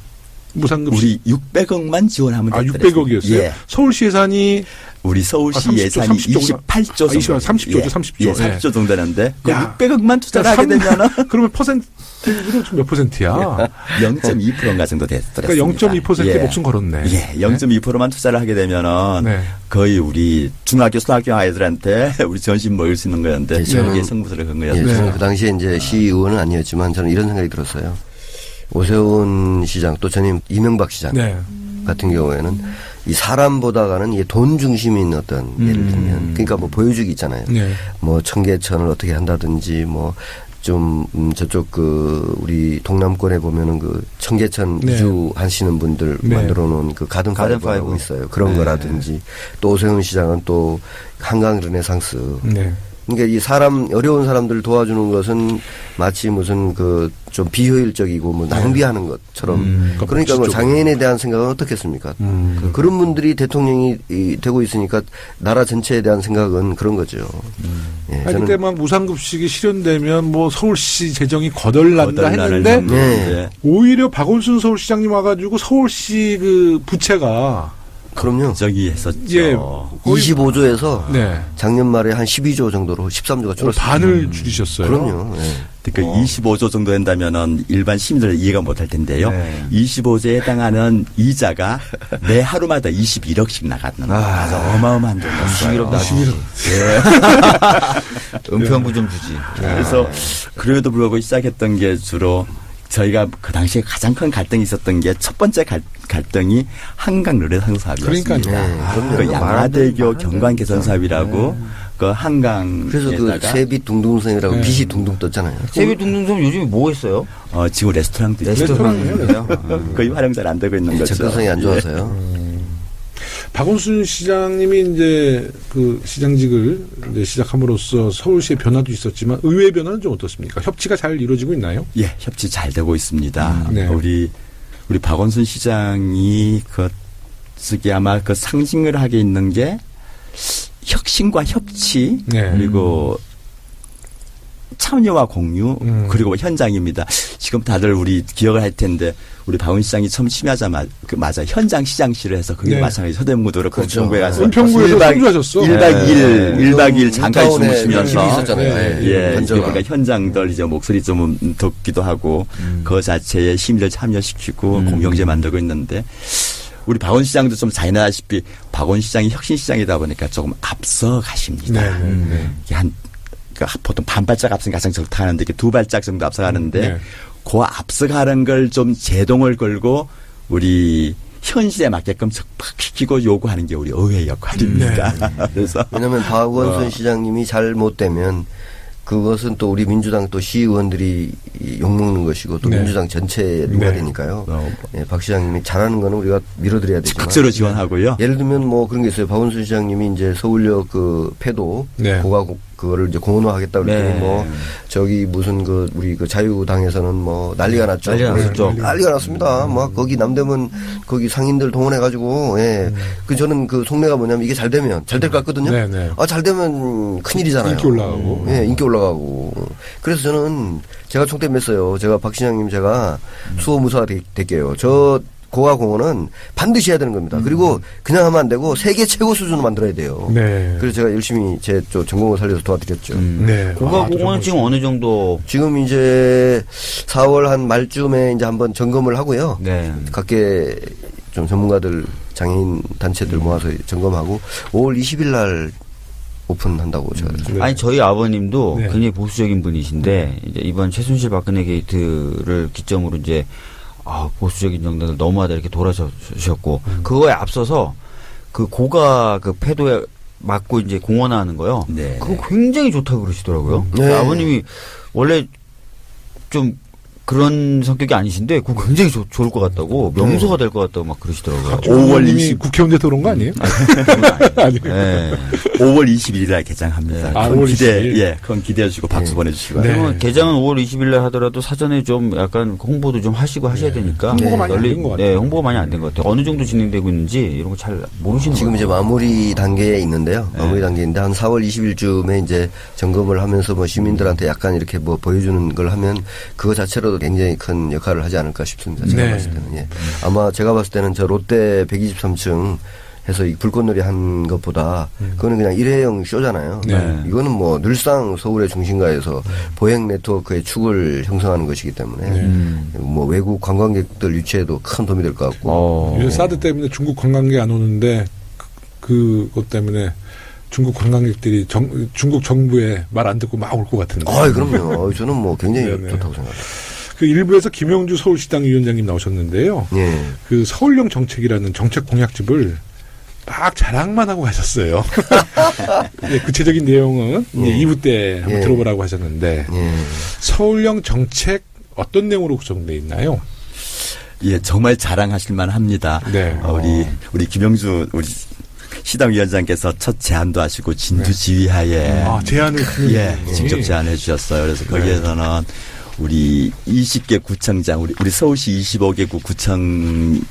무상급식.
우리 600억만 지원하면 됐어요.
600억이었어요. 예. 서울시 예산이
우리 서울시 예산이 28조 정도.
30조죠.
30조 정도 되는데 600억만 투자를 하게 되면은
그러면 퍼센트로 몇 퍼센트야?
0.2%인가 정도 됐더라고요.
그러니까 0.2%에 목숨 걸었네.
예, 0.2%만 투자를 하게 되면은 거의 우리 중학교 수학교 아이들한테 우리 전신 먹일 수 있는 거였는데 저게 승부수를 건 거였어요.
저는 그 당시에 이제 시의원은 아니었지만 저는 이런 생각이 들었어요. 오세훈 시장 또 전임 이명박 시장 같은 경우에는 이 사람보다가는 이 돈 중심이 있는 어떤 예를 들면 그러니까 뭐 보여주기 있잖아요. 뭐 청계천을 어떻게 한다든지 뭐 좀 저쪽 그 우리 동남권에 보면은 그 청계천 이주 하시는 분들 만들어 놓은 그 가든 파이브라고 있어요. 그런 거라든지 또 오세훈 시장은 또 한강 르네상스. 그러니까 이 어려운 사람들 도와주는 것은 마치 무슨 그 좀 비효율적이고 뭐 낭비하는 것처럼. 그러니까 뭐 장애인에 대한 생각은 어떻겠습니까? 그런 분들이 대통령이 되고 있으니까 나라 전체에 대한 생각은 그런 거죠.
그때만 무상급식이 실현되면 뭐 서울시 재정이 거덜난다 했는데 오히려 박원순 서울시장님 와가지고 서울시 그 부채가
그럼요.
저기 했었죠.
25조에서 작년 말에 한 12조 정도로 13조가 줄었어요.
반을 줄이셨어요.
그럼요.
그러니까 25조 정도 된다면은 일반 시민들은 이해가 못할 텐데요. 25조에 해당하는 이자가 매 하루마다 21억씩 나갔는 아주 어마어마한 돈이었어요.
21억. 은평구 좀 주지.
그래서 그래도 불구하고 시작했던 게 주로 저희가 그 당시에 가장 큰 갈등이 있었던 게 첫 번째 갈등이 한강 르네상스 사업이었습니다.
그러니까요.
그 양화대교 경관 개선 사업이라고 그 한강
그래서 그 세빛 둥둥섬이라고 빛이 둥둥 떴잖아요.
세빛 둥둥섬 요즘에 뭐 했어요?
지금 레스토랑도
레스토랑이에요.
거의 활용 잘 안 되고 있는 거죠.
접근성이 안 좋아서요.
박원순 시장님이 이제 그 시장직을 이제 시작함으로써 서울시의 변화도 있었지만 의회 변화는 좀 어떻습니까? 협치가 잘 이루어지고 있나요?
예, 협치 잘 되고 있습니다. 우리 박원순 시장이 그게 아마 그 상징을 하게 있는 게 혁신과 협치 그리고 참여와 공유 그리고 현장입니다. 지금 다들 우리 기억을 할 텐데 우리 박원 시장이 처음 취임하자마자 맞아 현장 시장실을 해서 그게 마찬가지 서대문구도 그렇고 은평구에 가서
은평구에서 선주하셨어.
1박 2일 잠깐 주무시면서
있었잖아요.
그러니까 현장들 이제 목소리 좀 듣기도 하고 그 자체에 시민들 참여시키고 공영제 만들고 있는데 우리 박원 시장도 좀 자인하다시피 박원 시장이 혁신 시장이다 보니까 조금 앞서 가십니다. 보통 반 발짝 앞서는 가장 적당하는데 이렇게 두 발짝 정도 앞서가는데 그 앞서가는 걸 좀 제동을 걸고 우리 현실에 맞게끔 적극시키고 요구하는 게 우리 의회 역할입니다. 그래서
왜냐하면 박원순 시장님이 잘못되면 그것은 또 우리 민주당 또 시의원들이 욕먹는 것이고 또 민주당 전체에 누가 되니까요. 박 시장님이 잘하는 거는 우리가 밀어드려야 되지만
적극적으로 지원하고요.
예를 들면 뭐 그런 게 있어요. 박원순 시장님이 이제 서울역 그 폐도 그거를 이제 공원화하겠다 그랬더니 뭐 저기 무슨 그 우리 그 자유당에서는 뭐 난리가 났죠. 난리가 났습니다. 뭐 거기 남대문 거기 상인들 동원해 가지고 그 저는 그 속내가 뭐냐면 이게 잘 되면 잘 될 것 같거든요. 잘 되면 큰일이잖아요.
인기 올라가고.
인기 올라가고. 그래서 저는 제가 총대 맸어요. 제가 박 시장님 제가 수호무사가 될게요. 저 고가공원은 반드시 해야 되는 겁니다. 그리고 그냥 하면 안 되고 세계 최고 수준으로 만들어야 돼요. 그래서 제가 열심히 제 전공을 살려서 도와드렸죠.
고가공원은 지금 어느 정도?
지금 이제 4월 한 말쯤에 이제 한번 점검을 하고요. 각계 좀 전문가들 장애인 단체들 모아서 점검하고 5월 20일 날 오픈한다고 제가 들었어요.
아니 저희 아버님도 굉장히 보수적인 분이신데 이제 이번 최순실 박근혜 게이트를 기점으로 이제 보수적인 정당들 너무하다 이렇게 돌아서셨고 그거에 앞서서 그 고가 그 폐도에 맞고 이제 공원화하는 거요. 그거 굉장히 좋다고 그러시더라고요. 아버님이 원래 좀 그런 성격이 아니신데 그거 굉장히 좋을 것 같다고 명소가 될 것 같다고 막 그러시더라고요.
5월 이미 국회의원 돼서 그런 거 아니에요?
아니. 5월 21일 날 개장합니다. 5월 20일? 그건 기대해 주시고 박수 보내주시고.
그러면 개장은 5월 20일 날 하더라도 사전에 좀 약간 홍보도 좀 하시고 하셔야 되니까.
홍보가 많이 안 된 것 같아요.
홍보가 많이 안 된 것 같아요. 어느 정도 진행되고 있는지 이런 거 잘 모르시는
지금
거예요.
이제 마무리 단계에 있는데요. 마무리 단계인데 한 4월 20일쯤에 이제 점검을 하면서 뭐 시민들한테 약간 이렇게 뭐 보여주는 걸 하면 그거 자체로도 굉장히 큰 역할을 하지 않을까 싶습니다. 제가 봤을 때는. 아마 제가 봤을 때는 저 롯데 123층 해서 이 불꽃놀이 한 것보다 그거는 그냥 일회용 쇼잖아요. 이거는 뭐 늘상 서울의 중심가에서 보행 네트워크의 축을 형성하는 것이기 때문에 뭐 외국 관광객들 유치에도 큰 도움이 될 것 같고.
요즘 사드 때문에 중국 관광객 안 오는데 그것 때문에 중국 관광객들이 중국 정부의 말 안 듣고 막 올 것 같은데.
그럼요. 저는 뭐 굉장히 좋다고 생각합니다.
그 일부에서 김영주 서울시당 위원장님 나오셨는데요. 그 서울형 정책이라는 정책 공약집을 막 자랑만 하고 가셨어요. 구체적인 내용은 2부 때 한번 들어보라고 하셨는데 서울형 정책 어떤 내용으로 구성되어 있나요?
정말 자랑하실 만합니다. 우리 김영주 우리 시당 위원장께서 첫 제안도 하시고 진두 지휘하에
제안을
직접 제안해 주셨어요. 그래서 거기에서는 우리 20개 구청장, 우리 서울시 25개 구청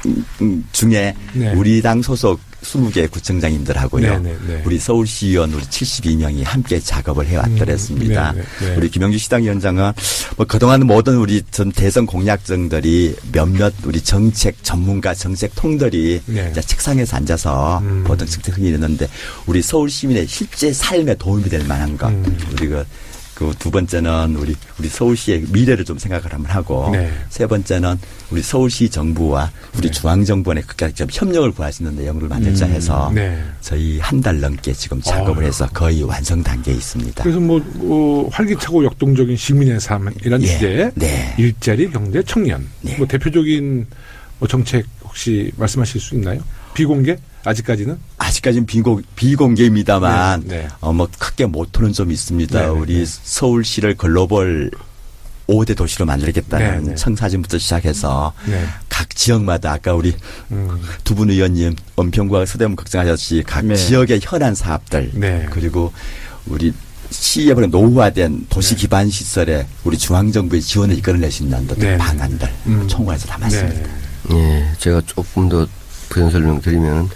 중에 우리 당 소속 20개 구청장님들하고요. 우리 서울시의원 우리 72명이 함께 작업을 해왔더랬습니다. 우리 김영주 시당위원장은 뭐 그동안 모든 우리 전 대선 공약정들이 몇몇 우리 정책 전문가, 정책 통들이 이제 책상에서 앉아서 보통 정책을 이루는데 우리 서울 시민의 실제 삶에 도움이 될 만한 것. 우리가 그 두 번째는 우리 서울시의 미래를 좀 생각을 한번 하고 세 번째는 우리 서울시 정부와 우리 중앙정부의 끝까지 좀 협력을 구할 수 있는 내용을 만들자 해서 저희 한 달 넘게 지금 작업을 해서 거의 완성 단계에 있습니다.
그래서 뭐 활기차고 역동적인 시민의 삶이란 주제, 일자리, 경제, 청년, 뭐 대표적인 뭐 정책 혹시 말씀하실 수 있나요? 비공개? 아직까지는
비공개입니다만 뭐 크게 모토는 좀 있습니다. 우리 서울시를 글로벌 5대 도시로 만들겠다는 청사진부터 시작해서 각 지역마다 아까 우리 두 분 의원님 은평구와 서대문 걱정하셨듯이 각 지역의 현안 사업들 그리고 우리 시에 보는 노후화된 도시 기반 시설에 우리 중앙정부의 지원을 이끌어낼 수 있는 방안들 총괄해서 담았습니다.
제가 조금 더 부연 설명 드리면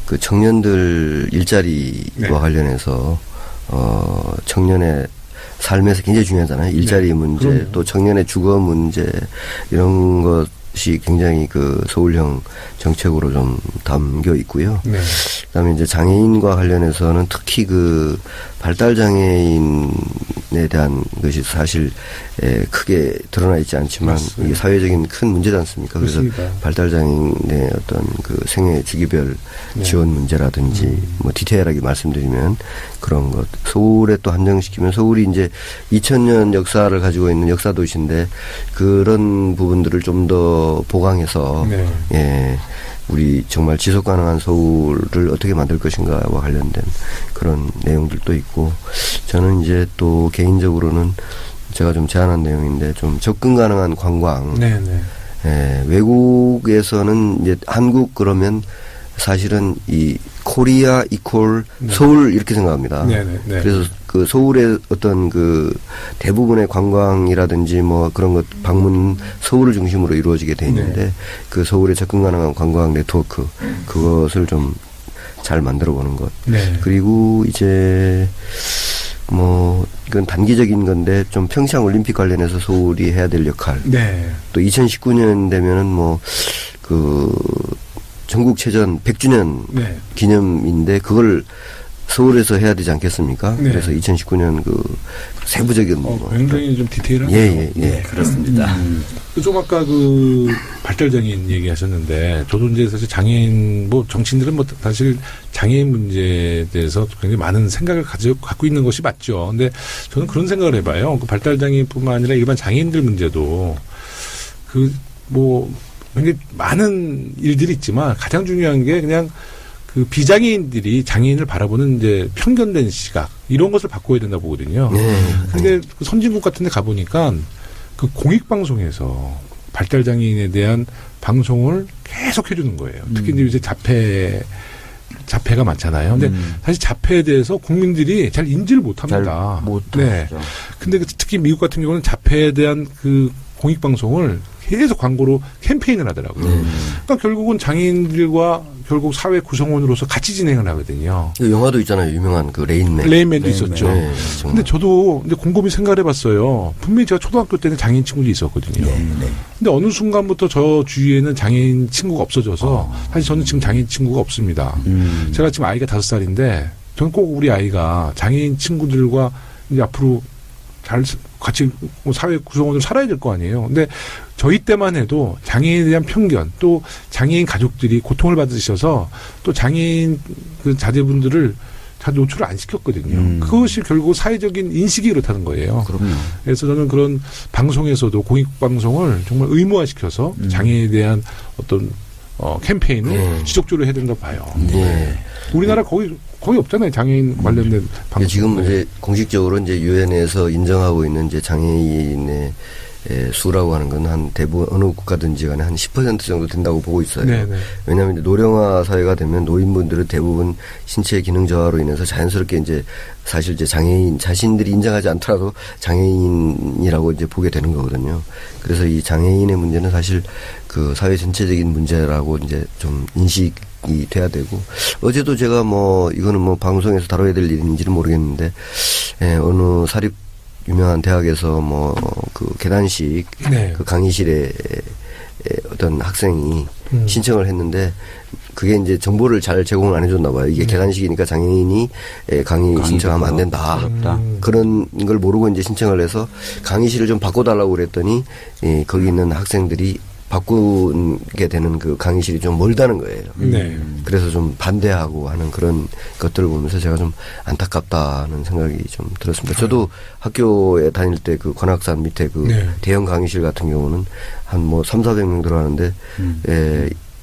그 청년들 일자리와 관련해서 청년의 삶에서 굉장히 중요하잖아요. 일자리 문제,
그럼요.
또 청년의 주거 문제 이런 것이 굉장히 그 서울형 정책으로 좀 담겨 있고요.
네.
그다음에 이제 장애인과 관련해서는 특히 그 발달 장애인에 대한 것이 사실 크게 드러나 있지 않지만
맞습니다.
이게 사회적인 큰 문제지 않습니까? 그래서
그렇습니다.
발달 장애인의 어떤 그 생애 주기별
네.
지원 문제라든지 뭐 디테일하게 말씀드리면 그런 것. 서울에 또 한정시키면 서울이 이제 2000년 역사를 가지고 있는 역사 도시인데 그런 부분들을 좀 더 보강해서
네.
예. 우리 정말 지속 가능한 서울을 어떻게 만들 것인가와 관련된 그런 내용들도 있고 저는 이제 또 개인적으로는 제가 좀 제안한 내용인데 좀 접근 가능한 관광.
네, 네.
예, 외국에서는 이제 한국 그러면 사실은 이 코리아 이퀄 서울 이렇게 생각합니다.
네, 네, 네.
그래서 그 서울의 어떤 그 대부분의 관광이라든지 뭐 그런 것 방문 서울을 중심으로 이루어지게 돼 있는데
네.
그 서울에 접근 가능한 관광 네트워크 그것을 좀 잘 만들어 보는 것.
네.
그리고 이제 뭐 이건 단기적인 건데 좀 평창 올림픽 관련해서 서울이 해야 될 역할.
네.
또 2019년 되면은 뭐 그 전국체전 100주년
네.
기념인데 그걸 서울에서 해야 되지 않겠습니까?
네.
그래서 2019년 그 세부적인
굉장히 좀 디테일하네요.
예.
그렇습니다.
좀 아까 그 발달장애인 얘기하셨는데 저도 이제 사실 장애인 뭐 정치인들은 뭐 사실 장애인 문제에 대해서 굉장히 많은 생각을 갖고 있는 것이 맞죠. 근데 저는 그런 생각을 해봐요. 그 발달장애인뿐만 아니라 일반 장애인들 문제도 그 뭐 굉장히 많은 일들이 있지만 가장 중요한 게 그냥 그 비장애인들이 장애인을 바라보는 이제 편견된 시각 이런 것을 바꿔야 된다고 보거든요. 근데 그 선진국 같은 데 가보니까 그 공익방송에서 발달장애인에 대한 방송을 계속 해주는 거예요. 특히 이제 요새 자폐가 많잖아요. 근데 사실 자폐에 대해서 국민들이 잘 인지를 못합니다. 네. 근데 특히 미국 같은 경우는 자폐에 대한 그 공익방송을 계속 광고로 캠페인을 하더라고요. 그러니까 결국은 장애인들과 결국 사회 구성원으로서 같이 진행을 하거든요.
영화도 있잖아요. 유명한 그 레인맨.
레인맨도 있었죠.
네,
근데 저도 근데 곰곰이 생각을 해봤어요. 분명히 제가 초등학교 때는 장애인 친구들이 있었거든요. 근데 어느 순간부터 저 주위에는 장애인 친구가 없어져서 사실 저는 지금 장애인 친구가 없습니다. 제가 지금 아이가 5살인데 저는 꼭 우리 아이가 장애인 친구들과 이제 앞으로 잘 같이 사회 구성원으로 살아야 될 거 아니에요. 근데 저희 때만 해도 장애인에 대한 편견 또 장애인 가족들이 고통을 받으셔서 또 장애인 그 자제분들을 잘 노출을 안 시켰거든요. 그것이 결국 사회적인 인식이 그렇다는 거예요.
그럼요.
그래서 저는 그런 방송에서도 공익방송을 정말 의무화시켜서 장애인에 대한 어떤 캠페인을 지속적으로 해야 된다고 봐요. 우리나라 거의 없잖아요. 장애인 관련된 방송.
지금 이제 공식적으로 이제 유엔에서 인정하고 있는 이제 장애인의 수라고 하는 건 한 대부분 어느 국가든지 간에 한 10% 정도 된다고 보고 있어요.
네네.
왜냐하면 이제 노령화 사회가 되면 노인분들은 대부분 신체 기능 저하로 인해서 자연스럽게 이제 사실 이제 장애인 자신들이 인정하지 않더라도 장애인이라고 이제 보게 되는 거거든요. 그래서 이 장애인의 문제는 사실 그 사회 전체적인 문제라고 이제 좀 인식이 돼야 되고 어제도 제가 뭐 이거는 뭐 방송에서 다뤄야 될 일인지는 모르겠는데 어느 사립 유명한 대학에서 뭐 그 계단식 그 강의실에 어떤 학생이 신청을 했는데 그게 이제 정보를 잘 제공을 안 해줬나 봐요. 이게 계단식이니까 장애인이 강의 신청하면 안 된다. 그런 걸 모르고 이제 신청을 해서 강의실을 좀 바꿔달라고 그랬더니 거기 있는 학생들이 바꾸게 되는 그 강의실이 좀 멀다는 거예요. 그래서 좀 반대하고 하는 그런 것들을 보면서 제가 좀 안타깝다는 생각이 좀 들었습니다. 저도 학교에 다닐 때 그 관악산 밑에 그 대형 강의실 같은 경우는 한 뭐 300~400명 들어가는데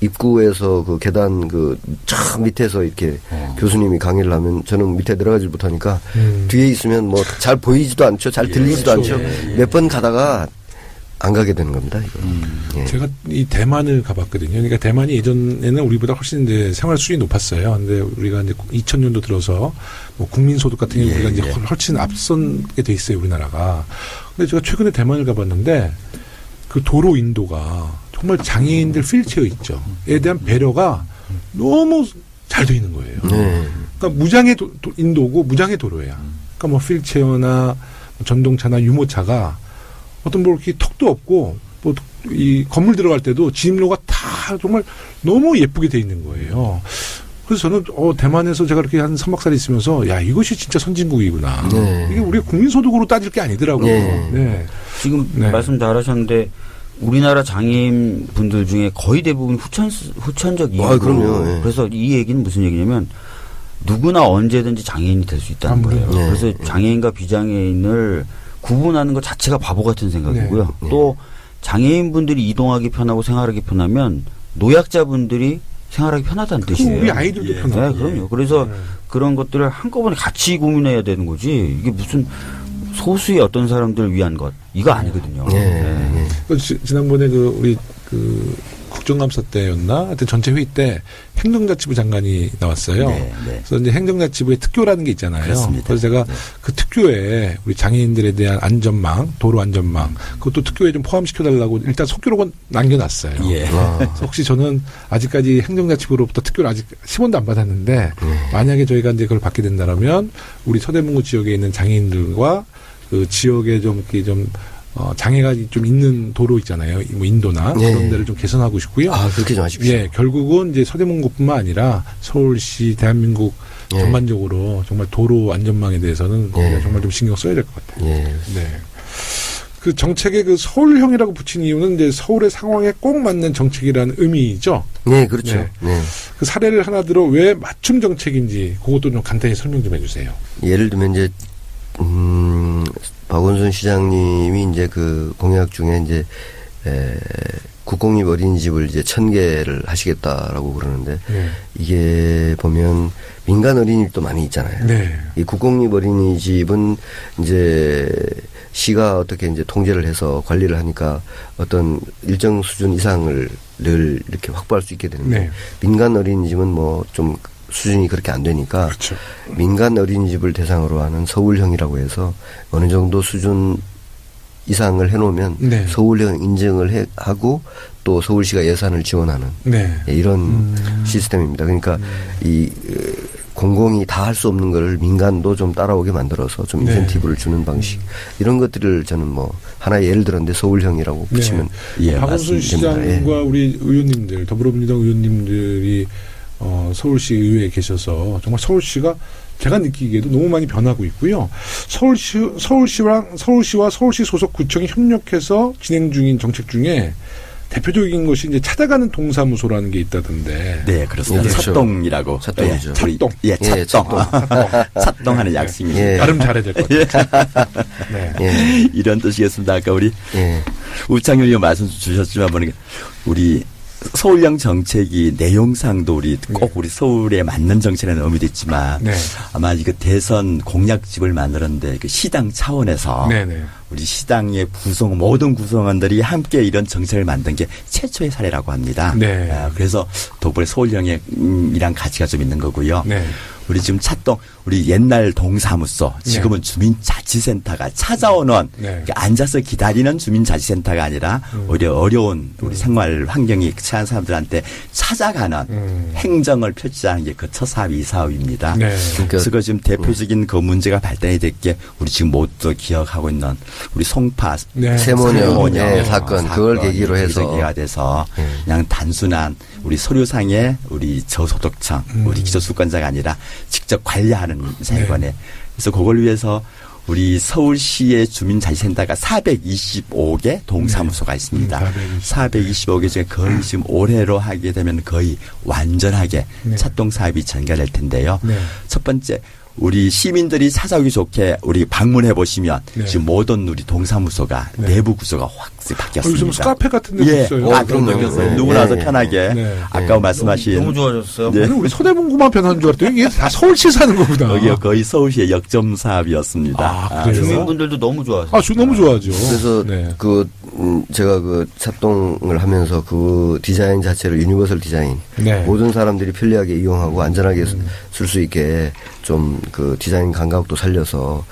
입구에서 그 계단 그 저 밑에서 이렇게 교수님이 강의를 하면 저는 밑에 내려가지 못하니까 뒤에 있으면 뭐 잘 보이지도 않죠. 잘 들리지도 않죠. 몇 번 가다가 안 가게 되는 겁니다. 이거.
제가 이 대만을 가봤거든요. 그러니까 대만이 예전에는 우리보다 훨씬 이제 생활 수준이 높았어요. 근데 우리가 이제 2000년도 들어서 뭐 국민소득 같은 경우 우리가 이제 훨씬 앞선게 돼 있어요. 우리나라가. 근데 제가 최근에 대만을 가봤는데 그 도로 인도가 정말 장애인들 휠체어 있죠. 에 대한 배려가 너무 잘 돼 있는 거예요. 그러니까 무장의 인도고 무장의 도로예요. 그러니까 뭐 휠체어나 전동차나 유모차가 어떤 뭐 이렇게 턱도 없고 뭐 이 건물 들어갈 때도 진입로가 다 정말 너무 예쁘게 돼 있는 거예요. 그래서 저는 대만에서 제가 이렇게 한 3박 4일 있으면서 야 이것이 진짜 선진국이구나. 네. 이게 우리가 국민소득으로 따질 게 아니더라고요. 네.
네. 지금 말씀 잘하셨는데 우리나라 장애인 분들 중에 거의 대부분 후천적 이유로.
그럼요. 네.
그래서 이 얘기는 무슨 얘기냐면 누구나 언제든지 장애인이 될 수 있다는 거예요. 네. 그래서 장애인과 비장애인을 구분하는 것 자체가 바보 같은 생각이고요.
네.
또 장애인분들이 이동하기 편하고 생활하기 편하면 노약자분들이 생활하기 편하다는 뜻이에요.
우리 아이들도 편하고.
네, 그럼요. 그래서 그런 것들을 한꺼번에 같이 고민해야 되는 거지. 이게 무슨 소수의 어떤 사람들을 위한 것 이거 아니거든요.
네. 지난번에 우리 국정감사 때였나? 하여튼 전체 회의 때 행정자치부 장관이 나왔어요.
네.
그래서 이제 행정자치부에 특교라는 게 있잖아요.
그렇습니다.
그래서 제가 그 특교에 우리 장애인들에 대한 안전망, 도로 안전망, 그것도 특교에 좀 포함시켜달라고 일단 속기록은 남겨놨어요.
예.
그래서 혹시 저는 아직까지 행정자치부로부터 특교를 아직 10원도 안 받았는데 만약에 저희가 이제 그걸 받게 된다면 우리 서대문구 지역에 있는 장애인들과 그 지역에 좀 장애가 좀 있는 도로 있잖아요. 뭐 인도나 그런 데를 좀 개선하고 싶고요.
그렇게 좀 하십시오.
예, 결국은 이제 서대문구뿐만 아니라 서울시, 대한민국 전반적으로 정말 도로 안전망에 대해서는 우리가 정말 좀 신경 써야 될 것 같아요. 네. 그 정책에 그 서울형이라고 붙인 이유는 이제 서울의 상황에 꼭 맞는 정책이라는 의미죠.
네, 그렇죠. 네.
그 사례를 하나 들어 왜 맞춤 정책인지 그것도 좀 간단히 설명 좀 해주세요.
예를 들면 이제 박원순 시장님이 이제 그 공약 중에 이제 국공립 어린이집을 이제 1000개를 하시겠다라고 그러는데 이게 보면 민간 어린이집도 많이 있잖아요.
네.
이 국공립 어린이집은 이제 시가 어떻게 이제 통제를 해서 관리를 하니까 어떤 일정 수준 이상을 늘 이렇게 확보할 수 있게 되는데 민간 어린이집은 뭐 좀 수준이 그렇게 안 되니까
그렇죠.
민간 어린이집을 대상으로 하는 서울형이라고 해서 어느 정도 수준 이상을 해놓으면 서울형 인증을 하고 또 서울시가 예산을 지원하는 이런 시스템입니다. 그러니까 이 공공이 다 할 수 없는 걸 민간도 좀 따라오게 만들어서 좀 인센티브를 주는 방식 이런 것들을 저는 뭐 하나의 예를 들었는데 서울형이라고 붙이면
박원순 시장과 우리 의원님들 더불어민주당 의원님들이 서울시 의회에 계셔서 정말 서울시가 제가 느끼기에도 너무 많이 변하고 있고요. 서울시와 서울시 소속 구청이 협력해서 진행 중인 정책 중에 대표적인 것이 이제 찾아가는 동사무소라는 게 있다던데.
네, 그렇습니다.
그렇죠.
찻동이라고.
찻동이죠.
찻동.
찻동. 찻동하는 약식입니다.
발음 잘해야 될 것 같아요.
이런 뜻이겠습니다. 아까 우리 우창윤 의원 말씀 주셨지만 우리 서울형 정책이 내용상도 우리 서울에 맞는 정책이라는 의미도 있지만 아마 이거 대선 공약집을 만드는데 그 시당 차원에서 우리 시당의 모든 구성원들이 함께 이런 정책을 만든 게 최초의 사례라고 합니다. 그래서 덕분에 서울형이란 가치가 좀 있는 거고요. 우리 지금 찻동, 우리 옛날 동사무소, 지금은 주민자치센터가 찾아오는, 앉아서 기다리는 주민자치센터가 아니라 오히려 어려운 우리 생활 환경이 처한 사람들한테 찾아가는 행정을 펼치자는 게 그 첫 사업이 이 사업입니다. 그래서 그 지금 대표적인 그 문제가 발단이 됐게 우리 지금 모두 기억하고 있는 우리 송파
세모녀 사건 그걸 계기로 해서
계기가 돼서 그냥 단순한 우리 서류상의 우리 저소득층, 우리 기초수권자가 아니라 직접 관리하는 세관에 그래서 그걸 위해서 우리 서울시의 주민자치센터가 425개 동사무소가 있습니다. 425개 중에 거의 지금 올해로 하게 되면 거의 완전하게 찻동 사업이 전개될 텐데요. 첫 번째 우리 시민들이 찾아오기 좋게 우리 방문해 보시면 지금 모든 우리 동사무소가 내부 구조가 확 바뀌었습니다.
무슨 카페 같은 데도 있어요.
그럼요. 누구나 와서 편하게 아까 말씀하신
너무 좋아졌어요.
우리 서대문구만 변하는 줄 알았더니 이게 다 서울시 사는 거구나.
여기가 거의 서울시의 역점 사업이었습니다.
주민분들도 너무 좋아하세요.
너무 좋아하죠.
그래서 제가 그 찻동을 하면서 그 디자인 자체를 유니버설 디자인 모든 사람들이 편리하게 이용하고 안전하게 쓸 수 있게 좀 그 디자인 감각도 살려서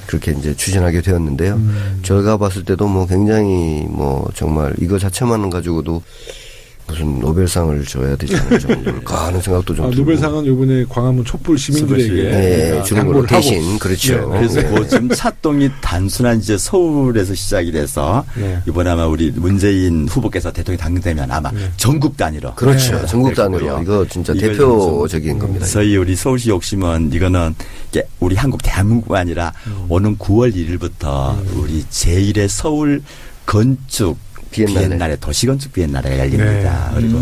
그렇게 이제 추진하게 되었는데요. 제가 봤을 때도 뭐 굉장히 뭐 정말 이거 자체만 가지고도 무슨 노벨상을 줘야 되지 않을 정도일까 하는 생각도 좀 들고.
노벨상은 이번에 광화문 촛불 시민들에게
주는 걸로 대신 그렇죠.
그래서 그 지금 차동이 단순한 이제 서울에서 시작이 돼서 이번에 아마 우리 문재인 후보께서 대통령이 당선되면 아마 전국 단위로
그렇죠. 전국 단위로 이거 진짜 대표적인 겁니다.
저희 우리 서울시 욕심은 이거는 우리 한국 대한민국이 아니라 오는 9월 1일부터 우리 제1의 서울 건축 비엔날레 도시건축 비엔날레가 열립니다. 그리고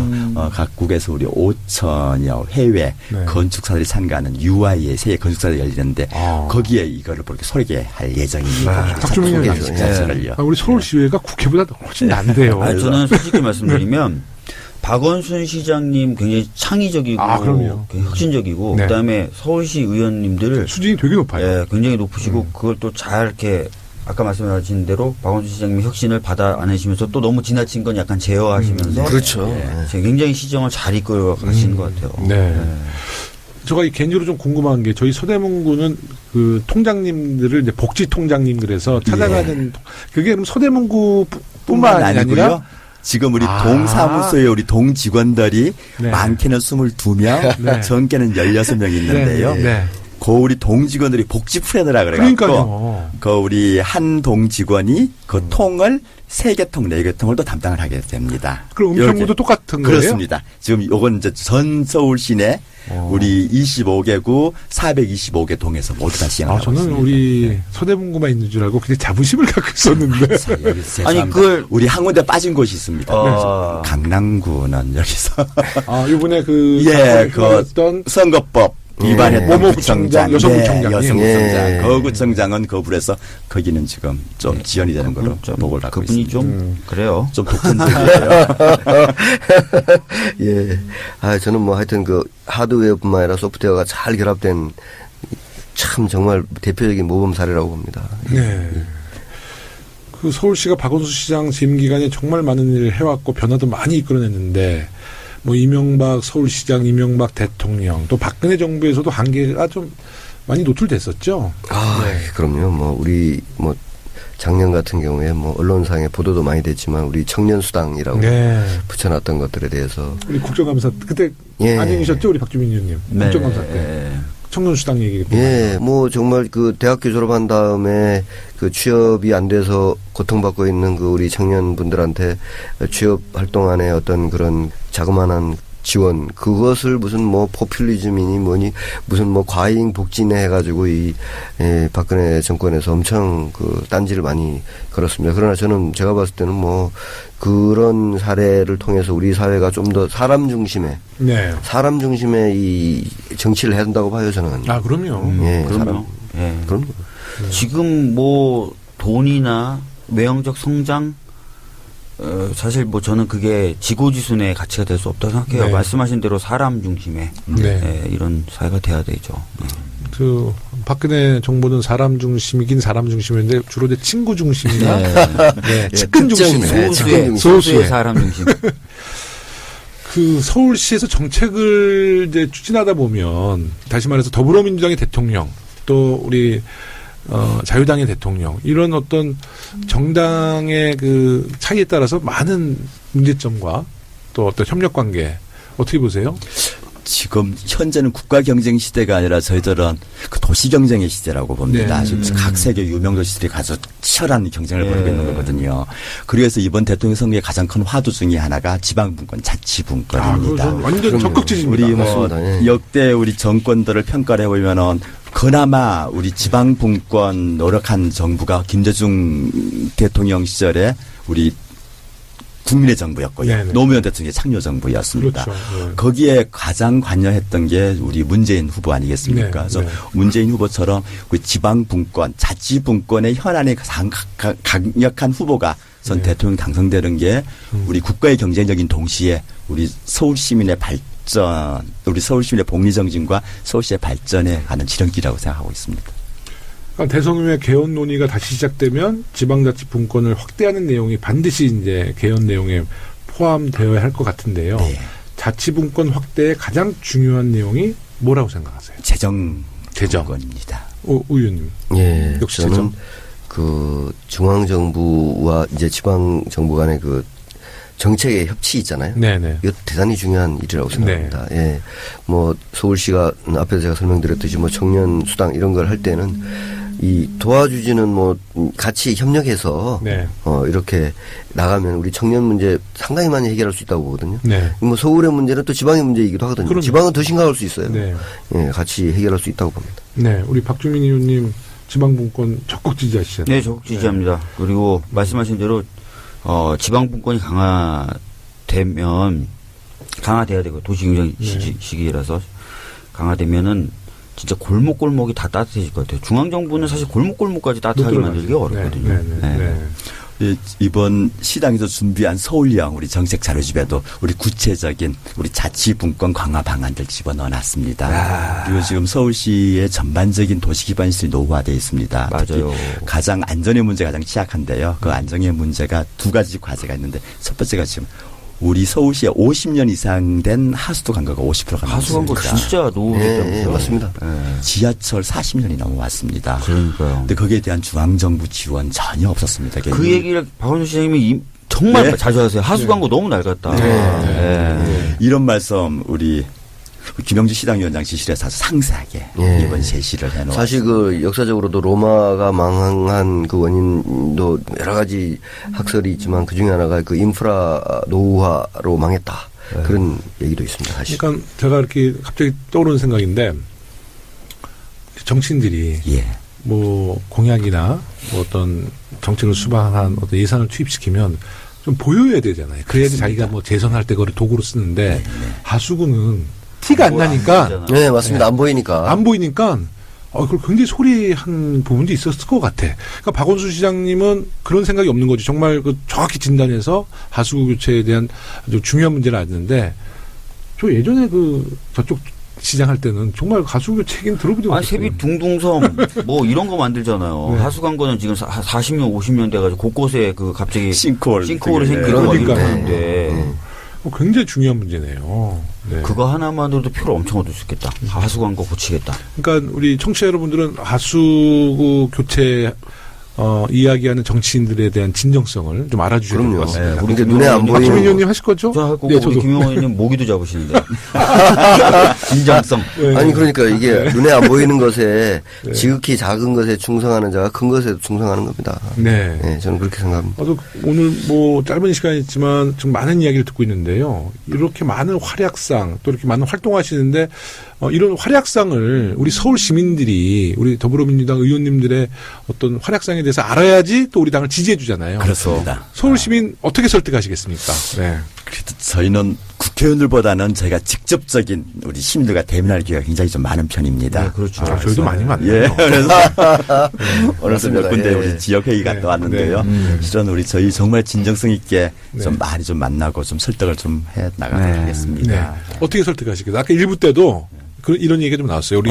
각국에서 우리 5천여 해외 건축사들이 참가하는 UI의 세계 건축사들이 열리는데 거기에 이거를 그렇게 소개할 예정입니다.
박주민 의원님, 우리 서울시의회가 국회보다 훨씬 난데요.
저는 솔직히 말씀드리면 박원순 시장님 굉장히 창의적이고 혁신적이고 그다음에 서울시 의원님들
수준이 되게 높아요.
굉장히 높으시고 그걸 또 잘 이렇게 아까 말씀하신 대로 박원순 시장님 혁신을 받아 안으시면서 또 너무 지나친 건 약간 제어하시면서
그렇죠.
굉장히 시정을 잘 이끌어 가시는 것 같아요.
제가 개인적으로 좀 궁금한 게 저희 서대문구는 그 통장님들을 이제 복지 통장님 그래서 찾아가는 그게 그럼 서대문구뿐만 아니고요.
지금 우리 동사무소에 우리 동 직원들이 많게는 22명, 적게는 16명 있는데요. 그 우리 동직원들이 복지 플래너라 그래가지고 그 우리 한 동직원이 그 통을 3개 통, 4개 통을 또 담당을 하게 됩니다.
그럼 은평구도 똑같은 거예요?
그렇습니다. 지금 요건 이제 전 서울 시내 우리 25개구 425개 동에서 모두 다 시행하고
저는
있습니다.
우리 서대문구만 있는 줄 알고 그냥 자부심을 갖고 있었는데.
아니 그걸 우리 한 군데 빠진 곳이 있습니다. 강남구는 여기서
이번에
그 선거법 위반했던
모모구청장, 여성구청장.
여성구청장. 거구청장은 거부해서 거기는 지금 좀 지연이 되는 걸로 보고를 하고
그분이
있습니다.
좀 그래요.
좀 독선적이에요.
저는 뭐 하여튼 그 하드웨어뿐만 아니라 소프트웨어가 잘 결합된 참 정말 대표적인 모범 사례라고 봅니다.
그 서울시가 박원순 시장 재임 기간에 정말 많은 일을 해왔고 변화도 많이 이끌어냈는데 뭐 이명박 서울시장, 이명박 대통령, 또 박근혜 정부에서도 한계가 좀 많이 노출됐었죠.
그럼요. 뭐 우리 뭐 작년 같은 경우에 뭐 언론상에 보도도 많이 됐지만 우리 청년수당이라고 붙여놨던 것들에 대해서
우리 국정감사 그때 안녕이셨죠, 우리 박주민 의원님 국정감사 때. 청년수당 얘기.
뭐 정말 그 대학교 졸업한 다음에 그 취업이 안 돼서 고통받고 있는 그 우리 청년분들한테 취업 활동 안에 어떤 그런 자그마한 지원, 그것을 무슨 뭐 포퓰리즘이니 뭐니 무슨 뭐 과잉 복지네 해가지고 이 박근혜 정권에서 엄청 그 딴지를 많이 걸었습니다. 그러나 저는 제가 봤을 때는 뭐 그런 사례를 통해서 우리 사회가 좀 더 사람 중심의 이 정치를 해야 된다고 봐요, 저는.
그럼요.
그럼요.
지금 뭐 돈이나 외형적 성장 사실 뭐 저는 그게 지고지순의 가치가 될 수 없다고 생각해요. 말씀하신 대로 사람 중심의 이런 사회가 돼야 되죠.
그 박근혜 정부는 사람 중심이긴 사람 중심인데 주로 이제 친구 중심이나 측근 중심,
소수의 사람 중심.
그 서울시에서 정책을 이제 추진하다 보면 다시 말해서 더불어민주당의 대통령 또 우리 자유당의 대통령 이런 어떤 정당의 그 차이에 따라서 많은 문제점과 또 어떤 협력 관계 어떻게 보세요?
지금 현재는 국가 경쟁 시대가 아니라 저희들은 그 도시 경쟁의 시대라고 봅니다. 지금 각 세계 유명 도시들이 가서 치열한 경쟁을 벌이고 있는 거거든요. 그래서 이번 대통령 선거의 가장 큰 화두 중에 하나가 지방분권, 자치분권입니다.
완전 적극적입니다.
우리 뭐 역대 우리 정권들을 평가를 해보면은 그나마 우리 지방분권 노력한 정부가 김대중 대통령 시절에 우리 국민의 정부였고요. 노무현 대통령의 참여정부였습니다.
그렇죠.
거기에 가장 관여했던 게 우리 문재인 후보 아니겠습니까? 그래서 문재인 후보처럼 그 지방분권, 자치분권의 현안에 강력한 후보가 전 대통령 당선되는 게 우리 국가의 경쟁적인 동시에 우리 서울 시민의 발전, 우리 서울 시민의 복리정진과 서울시의 발전에 가는 지름길이라고 생각하고 있습니다.
그러니까 대선 후에 개헌 논의가 다시 시작되면 지방자치분권을 확대하는 내용이 반드시 이제 개헌 내용에 포함되어야 할 것 같은데요. 자치분권 확대의 가장 중요한 내용이 뭐라고 생각하세요?
재정권입니다.
의원님.
역시 저는 그 중앙정부와 이제 지방정부 간의 그 정책의 협치 있잖아요.
네네.
이거 대단히 중요한 일이라고 생각합니다. 네. 예. 뭐 서울시가 앞에서 제가 설명드렸듯이 뭐 청년 수당 이런 걸 할 때는 이 도와주지는 뭐 같이 협력해서
네.
이렇게 나가면 우리 청년 문제 상당히 많이 해결할 수 있다고 보거든요.
네.
뭐 서울의 문제는 또 지방의 문제이기도 하거든요.
그럼요.
지방은 더 심각할 수 있어요.
네.
예, 같이 해결할 수 있다고 봅니다.
네, 우리 박주민 의원님 지방분권 적극 지지하시잖아요.
네, 적극 지지합니다. 그리고 말씀하신 대로 지방분권이 강화돼야 되고 도시경쟁 시기라서 강화되면은 진짜 골목골목이 다 따뜻해질 것 같아요. 중앙정부는 사실 골목골목까지 따뜻하게 만들기가 어렵거든요.
이번 시당에서 준비한 서울형 우리 정책 자료집에도 우리 구체적인 우리 자치분권 강화 방안들 집어넣어놨습니다. 그리고 지금 서울시의 전반적인 도시기반시설이 노후화되어 있습니다.
맞아요.
가장 안전의 문제가 가장 취약한데요. 그 안전의 문제가 두 가지 과제가 있는데 첫 번째가 지금 우리 서울시에 50년 이상 된 하수도 간과가 50%가
하수 간과 진짜 노후했다면서요.
네, 맞습니다.
지하철 40년이 넘어왔습니다.
그러니까요.
근데 거기에 대한 중앙정부 지원 전혀 없었습니다.
그 얘기를 박원순 시장님이 정말 자주 하세요. 하수 광고 너무 낡았다.
이런 말씀 우리 김영주 시당위원장 지시에서 아주 상세하게 이번 제시를 해놓았습니다.
사실 그 역사적으로도 로마가 망한 그 원인도 여러 가지 학설이 있지만 그 중에 하나가 그 인프라 노후화로 망했다. 그런 얘기도 있습니다. 사실.
그러니까 제가 이렇게 갑자기 떠오르는 생각인데 정치인들이 뭐 공약이나 뭐 어떤 정책을 수반한 어떤 예산을 투입시키면 좀 보여야 되잖아요. 그래야지 자기가 뭐 재선할 때 그걸 도구로 쓰는데 하수구는 티가 안 나니까.
네, 맞습니다. 안 보이니까.
안 보이니까, 그걸 굉장히 소리한 부분도 있었을 것 같아. 그러니까 박원순 시장님은 그런 생각이 없는 거지. 정말 그 정확히 진단해서 하수구 교체에 대한 아주 중요한 문제를 아는데, 저 예전에 저쪽 시장 할 때는 정말 하수구 교체 얘기는 들어보지 못했어요.
세빛 둥둥섬 뭐 이런 거 만들잖아요.
네.
하수 광고는 지금 40년, 50년 돼가지고 곳곳에 갑자기
싱크홀이
생기고
그러니까. 굉장히 중요한 문제네요. 네.
그거 하나만으로도 표를 엄청 얻을 수 있겠다. 하수 광고 고치겠다.
그러니까 우리 청취자 여러분들은 하수구 교체 이야기하는 정치인들에 대한 진정성을 좀 알아주셔야 될 것 같습니다.
우리 눈에 안 보이는.
박주민 의원님 하실 거죠?
저 할 거고
네,
우리 김용호 의원님 모기도 잡으시는데. 진정성.
아니 그러니까 이게 눈에 안 보이는 것에 지극히 작은 것에 충성하는 자가 큰 것에 충성하는 겁니다.
네.
네, 저는 그렇게 생각합니다.
오늘 뭐 짧은 시간이지만 좀 많은 이야기를 듣고 있는데요. 이렇게 많은 활약상 또 이렇게 많은 활동하시는데 이런 활약상을 우리 서울 시민들이 우리 더불어민주당 의원님들의 어떤 활약상에 대해서 알아야지 또 우리 당을 지지해 주잖아요.
그렇습니다.
서울 시민 어떻게 설득하시겠습니까? 네.
그래도 저희는 국회의원들보다는 저희가 직접적인 우리 시민들과 대면할 기회가 굉장히 좀 많은 편입니다.
네, 그렇죠.
저희도 많이 만나요.
예, 그래서 오늘도 몇 군데 우리 지역회의 갔다 왔는데요. 실은 저희 정말 진정성 있게 좀 많이 좀 만나고 좀 설득을 좀 해 나가도록 하겠습니다.
네. 어떻게 설득하시겠어요? 아까 1부 때도 이런 얘기가 좀 나왔어요. 우리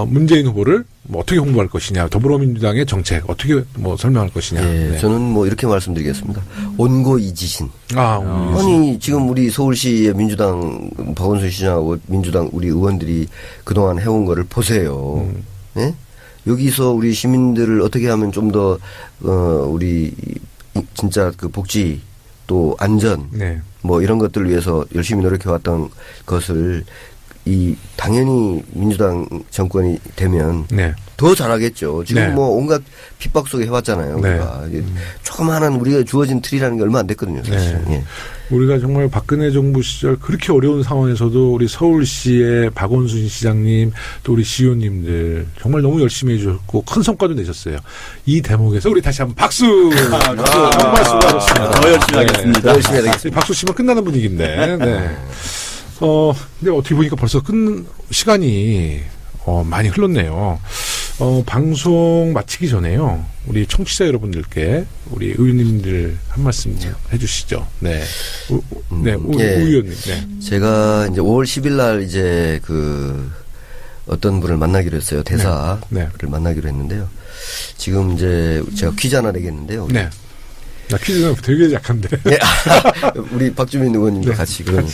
문재인 후보를 뭐 어떻게 홍보할 것이냐, 더불어민주당의 정책 어떻게 뭐 설명할 것이냐.
네. 저는 뭐 이렇게 말씀드리겠습니다. 온고이지신. 아니 지금 우리 서울시의 민주당 박원순 시장하고 민주당 우리 의원들이 그동안 해온 거를 보세요. 네? 여기서 우리 시민들을 어떻게 하면 좀 더 우리 진짜 그 복지 또 안전 뭐 이런 것들을 위해서 열심히 노력해왔던 것을 당연히 민주당 정권이 되면 더 잘하겠죠. 지금 뭐 온갖 핍박 속에 해왔잖아요. 우리가. 조그마한 우리가 주어진 틀이라는 게 얼마 안 됐거든요. 사실. 예.
우리가 정말 박근혜 정부 시절 그렇게 어려운 상황에서도 우리 서울시의 박원순 시장님 또 우리 시의원님들 정말 너무 열심히 해주셨고 큰 성과도 내셨어요. 이 대목에서 우리 다시 한번 박수! 정말 수고하셨습니다.
더 열심히 하겠습니다.
더 열심히 해야 되겠습니다.
박수 치면 끝나는 분위기인데. 네. 근데 어떻게 보니까 벌써 시간이 많이 흘렀네요. 방송 마치기 전에요. 우리 청취자 여러분들께 우리 의원님들 한 말씀 해주시죠. 네. 우 의원님. 네.
제가 이제 5월 10일 날 이제 어떤 분을 만나기로 했어요. 대사를 만나기로 했는데요. 지금 이제 제가 퀴즈 하나 내겠는데요.
네. 나 퀴즈는 되게 약한데.
네. 우리 박주민 의원님도 같이 그럼.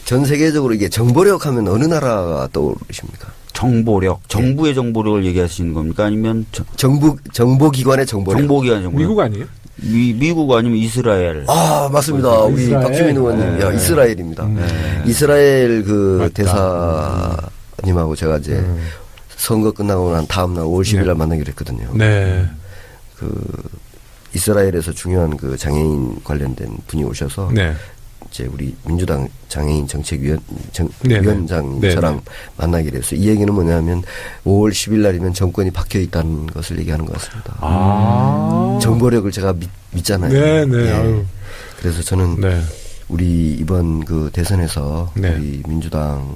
전 세계적으로 이게 정보력 하면 어느 나라가 떠오르십니까?
정보력. 정부의 정보력을 얘기하시는 겁니까? 아니면
정보기관의 정보력.
정보기관의 정보력.
미국 아니에요?
미국 아니면 이스라엘.
아, 맞습니다. 우리 박주민 의원님, 이스라엘입니다. 이스라엘 그 대사님하고 제가 이제 선거 끝나고 난 다음날 5월 10일 날 만나기로 했거든요.
네.
그 이스라엘에서 중요한 그 장애인 관련된 분이 오셔서 이제 우리 민주당 장애인 정책위원장님 저랑 만나기로 했어요. 이 얘기는 뭐냐면 5월 10일 날이면 정권이 바뀌어 있다는 것을 얘기하는 것 같습니다. 정보력을 제가 믿잖아요.
네네.
그래서 저는 우리 이번 그 대선에서 우리 민주당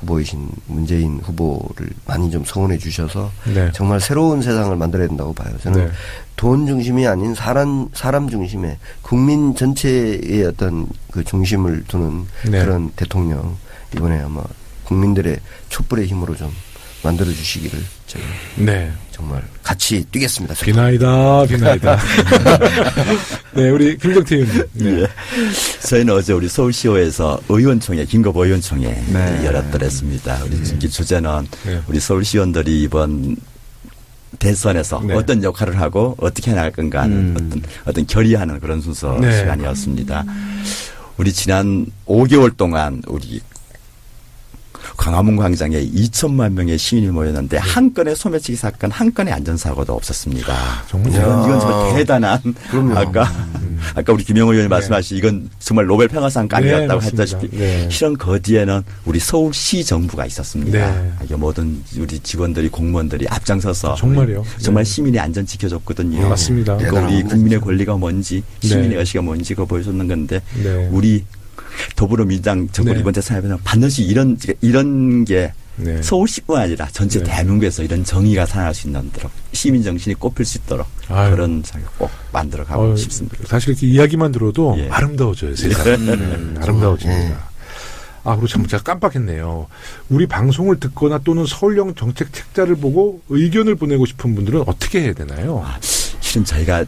후보이신 문재인 후보를 많이 좀 성원해 주셔서 정말 새로운 세상을 만들어야 된다고 봐요. 저는 돈 중심이 아닌 사람 중심의 국민 전체의 어떤 그 중심을 두는 그런 대통령 이번에 아마 국민들의 촛불의 힘으로 좀 만들어 주시기를 제가 정말 같이 뛰겠습니다.
비나이다. 네, 우리 김경태 의원님.
저희는 어제 우리 서울시의회에서 의원총회, 긴급 의원총회 열었더랬습니다. 우리 주제는 우리 서울시의원들이 이번 대선에서 어떤 역할을 하고 어떻게 나갈 건가 하는 어떤 결의하는 그런 순서 시간이었습니다. 우리 지난 5개월 동안 우리 광화문 광장에 2천만 명의 시민이 모였는데 한 건의 소매치기 사건, 한 건의 안전사고도 없었습니다.
정말
이건 정말 대단한. 아까 우리 김영호 의원이 말씀하신 이건 정말 노벨 평화상감이었다고 했다시피 이런 거디에는 우리 서울시 정부가 있었습니다. 모든 우리 직원들이 공무원들이 앞장서서
정말요.
정말 시민의 안전 지켜줬거든요.
맞습니다.
우리 국민의 권리가 뭔지 시민의 의식이 뭔지 그거 보여줬는 건데 우리 더불어민주당 정권 이번 대선에는 반드시 이런 게 서울시뿐 아니라 전체 대한민국에서 이런 정의가 살아날 수 있는 도록 시민 정신이 꼽힐 수 있도록 그런 장을 꼭 만들어 가고 싶습니다.
사실 이렇게 이야기만 들어도 아름다워져요. 세상. 아름다워집니다. 그리고 참 제가 깜빡했네요. 우리 방송을 듣거나 또는 서울형 정책 책자를 보고 의견을 보내고 싶은 분들은 어떻게 해야 되나요?
실은 저희가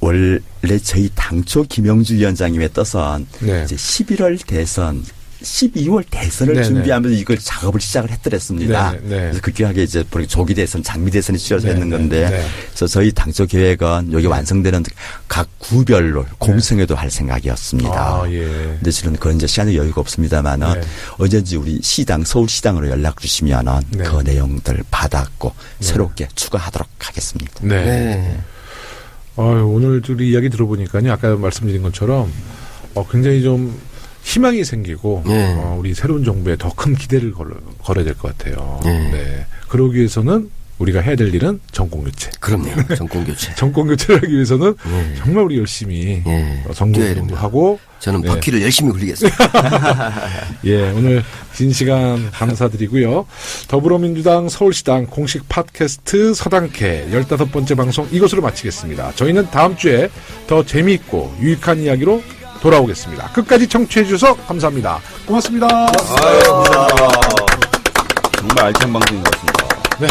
원래 저희 당초 김영주 위원장님의 뜻은 이제 11월 대선, 12월 대선을 준비하면서 이걸 작업을 시작을 했더랬습니다. 그래서 급격하게 이제 조기 대선, 장미 대선이 치러져 있는 건데, 그래서 저희 당초 계획은 여기 완성되는 각 구별로 공청회도 할 생각이었습니다. 근데 실은 그건 이제 시간이 여유가 없습니다만은 언제든지 우리 시당, 서울시당으로 연락 주시면은 그 내용들 받았고 새롭게 추가하도록 하겠습니다.
오늘 우리 이야기 들어보니까요. 아까 말씀드린 것처럼 굉장히 좀 희망이 생기고 우리 새로운 정부에 더 큰 기대를 걸어야 될 것 같아요. 그러기 위해서는 우리가 해야 될 일은 정권교체.
그럼요. 정권교체.
정권교체를 하기 위해서는 정말 우리 열심히 선거도 하고
저는 바퀴를 열심히 굴리겠습니다.
오늘 긴 시간 감사드리고요. 더불어민주당 서울시당 공식 팟캐스트 서당캐 15번째 방송 이것으로 마치겠습니다. 저희는 다음 주에 더 재미있고 유익한 이야기로 돌아오겠습니다. 끝까지 청취해 주셔서 감사합니다. 고맙습니다.
감사합니다. 정말 알찬 방송인 것 같습니다.
네.